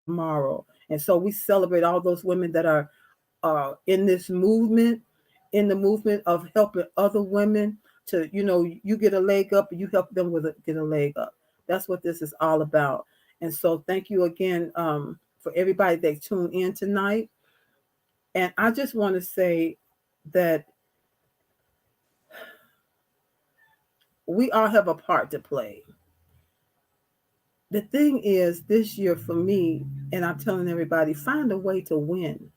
tomorrow. And so we celebrate all those women that are in this movement, in the movement of helping other women to, you get a leg up, and you help them get a leg up. That's what this is all about. And so thank you again for everybody that tuned in tonight. And I just want to say that we all have a part to play. The thing is, this year for me, and I'm telling everybody, find a way to win.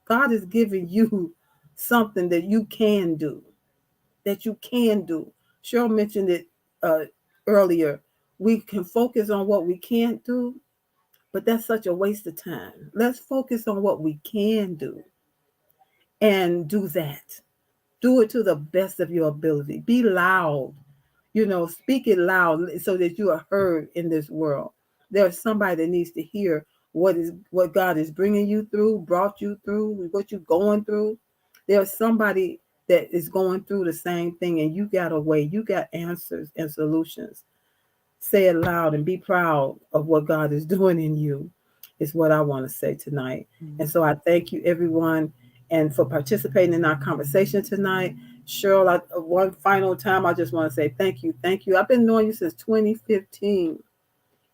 God is giving you something that you can do, that you can do. Cheryl mentioned it uh, earlier. We can focus on what we can't do, but that's such a waste of time. Let's focus on what we can do and do that. Do it to the best of your ability. Be loud, speak it loud so that you are heard in this world. There's somebody that needs to hear what God is bringing you through, brought you through, what you're going through. There's somebody that is going through the same thing, and you got a way, you got answers and solutions. Say it loud and be proud of what God is doing in you, is what I want to say tonight. Mm-hmm. And so I thank you, everyone, and for participating in our conversation tonight. Cheryl, one final time, I just want to say thank you. Thank you. I've been knowing you since 2015,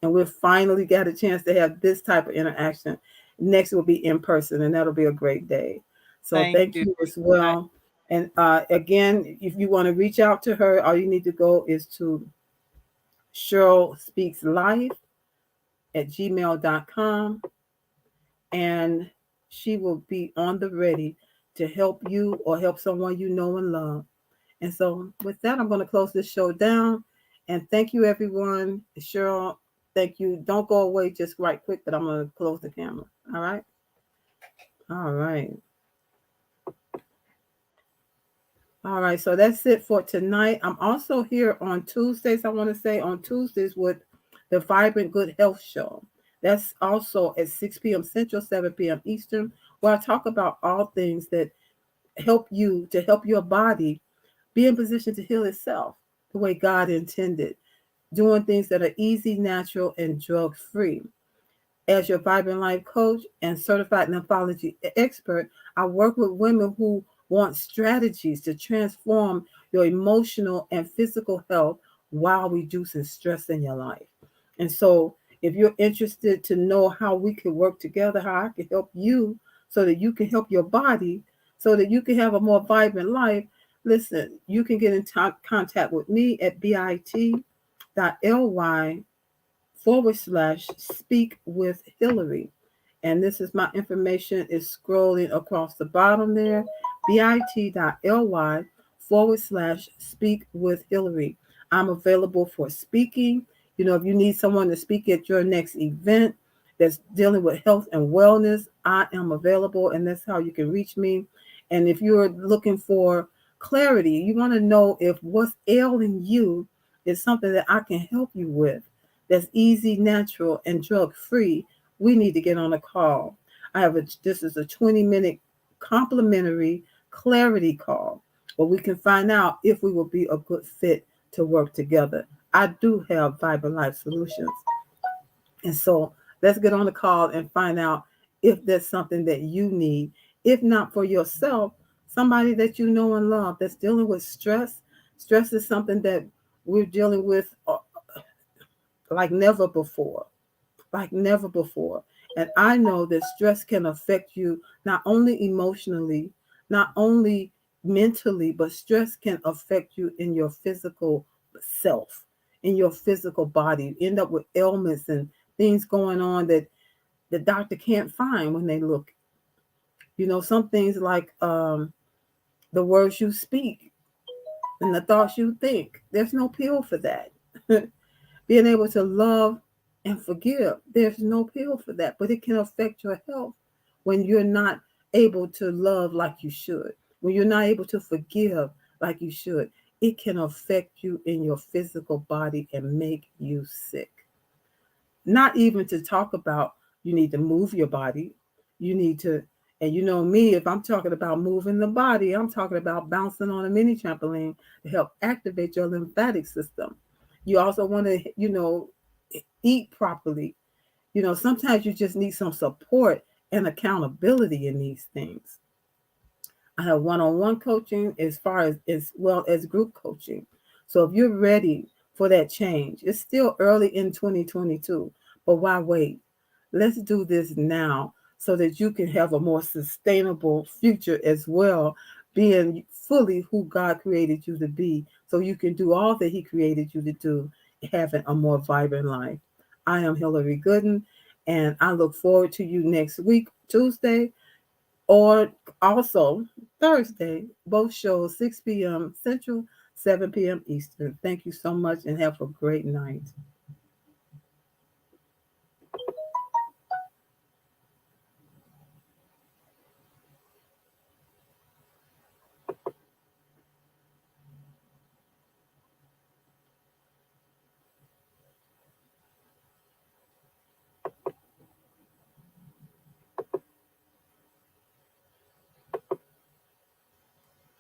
and we've finally got a chance to have this type of interaction. Next will be in person, and that'll be a great day. So Thank thank you. you as well. And again, if you want to reach out to her, all you need to go is to Cheryl Speaks Life at gmail.com, and she will be on the ready to help you or help someone you know and love. And so, with that, I'm going to close this show down. And thank you, everyone. Cheryl, thank you. Don't go away just right quick, but I'm going to close the camera. All right? All right. All right. So that's it for tonight. I'm also here on Tuesdays. I want to say on Tuesdays with the Vibrant Good Health Show. That's also at 6 p.m. Central, 7 p.m. Eastern, where I talk about all things that help you to help your body be in position to heal itself the way God intended, doing things that are easy, natural, and drug free. As your Vibrant Life coach and certified nephrology expert, I work with women who want strategies to transform your emotional and physical health while reducing stress in your life. And so, if you're interested to know how we can work together, how I can help you so that you can help your body, so that you can have a more vibrant life, listen, you can get in contact with me at bit.ly/speak with Hillary. And this is my information is scrolling across the bottom there, bit.ly/speak with Hillary. I'm available for speaking. If you need someone to speak at your next event that's dealing with health and wellness, I am available, and that's how you can reach me. And if you're looking for clarity, you want to know if what's ailing you is something that I can help you with, that's easy, natural, and drug free, we need to get on a call. This is a 20-minute complimentary clarity call where we can find out if we will be a good fit to work together. I do have Vibrant Life Solutions. And so let's get on the call and find out if there's something that you need. If not for yourself, somebody that you know and love that's dealing with stress. Stress is something that we're dealing with like never before, like never before. And I know that stress can affect you not only emotionally, not only mentally, but stress can affect you in your physical self, in your physical body. You end up with ailments and things going on that the doctor can't find when they look. Some things like the words you speak and the thoughts you think. There's no pill for that. Being able to love and forgive, there's no pill for that, but it can affect your health when you're not able to love like you should, when you're not able to forgive like you should. It can affect you in your physical body and make you sick. Not even to talk about, you need to move your body. You need to, and you know me, if I'm talking about moving the body, I'm talking about bouncing on a mini trampoline to help activate your lymphatic system. You also want to, eat properly. Sometimes you just need some support and accountability in these things. I have one-on-one coaching as well as group coaching. So if you're ready for that change, it's still early in 2022, but why wait? Let's do this now so that you can have a more sustainable future as well, being fully who God created you to be, so you can do all that He created you to do, having a more vibrant life. I am Hillary Gooden, and I look forward to you next week, Tuesday, or also Thursday. Both shows 6 p.m. Central, 7 p.m. Eastern. Thank you so much and have a great night.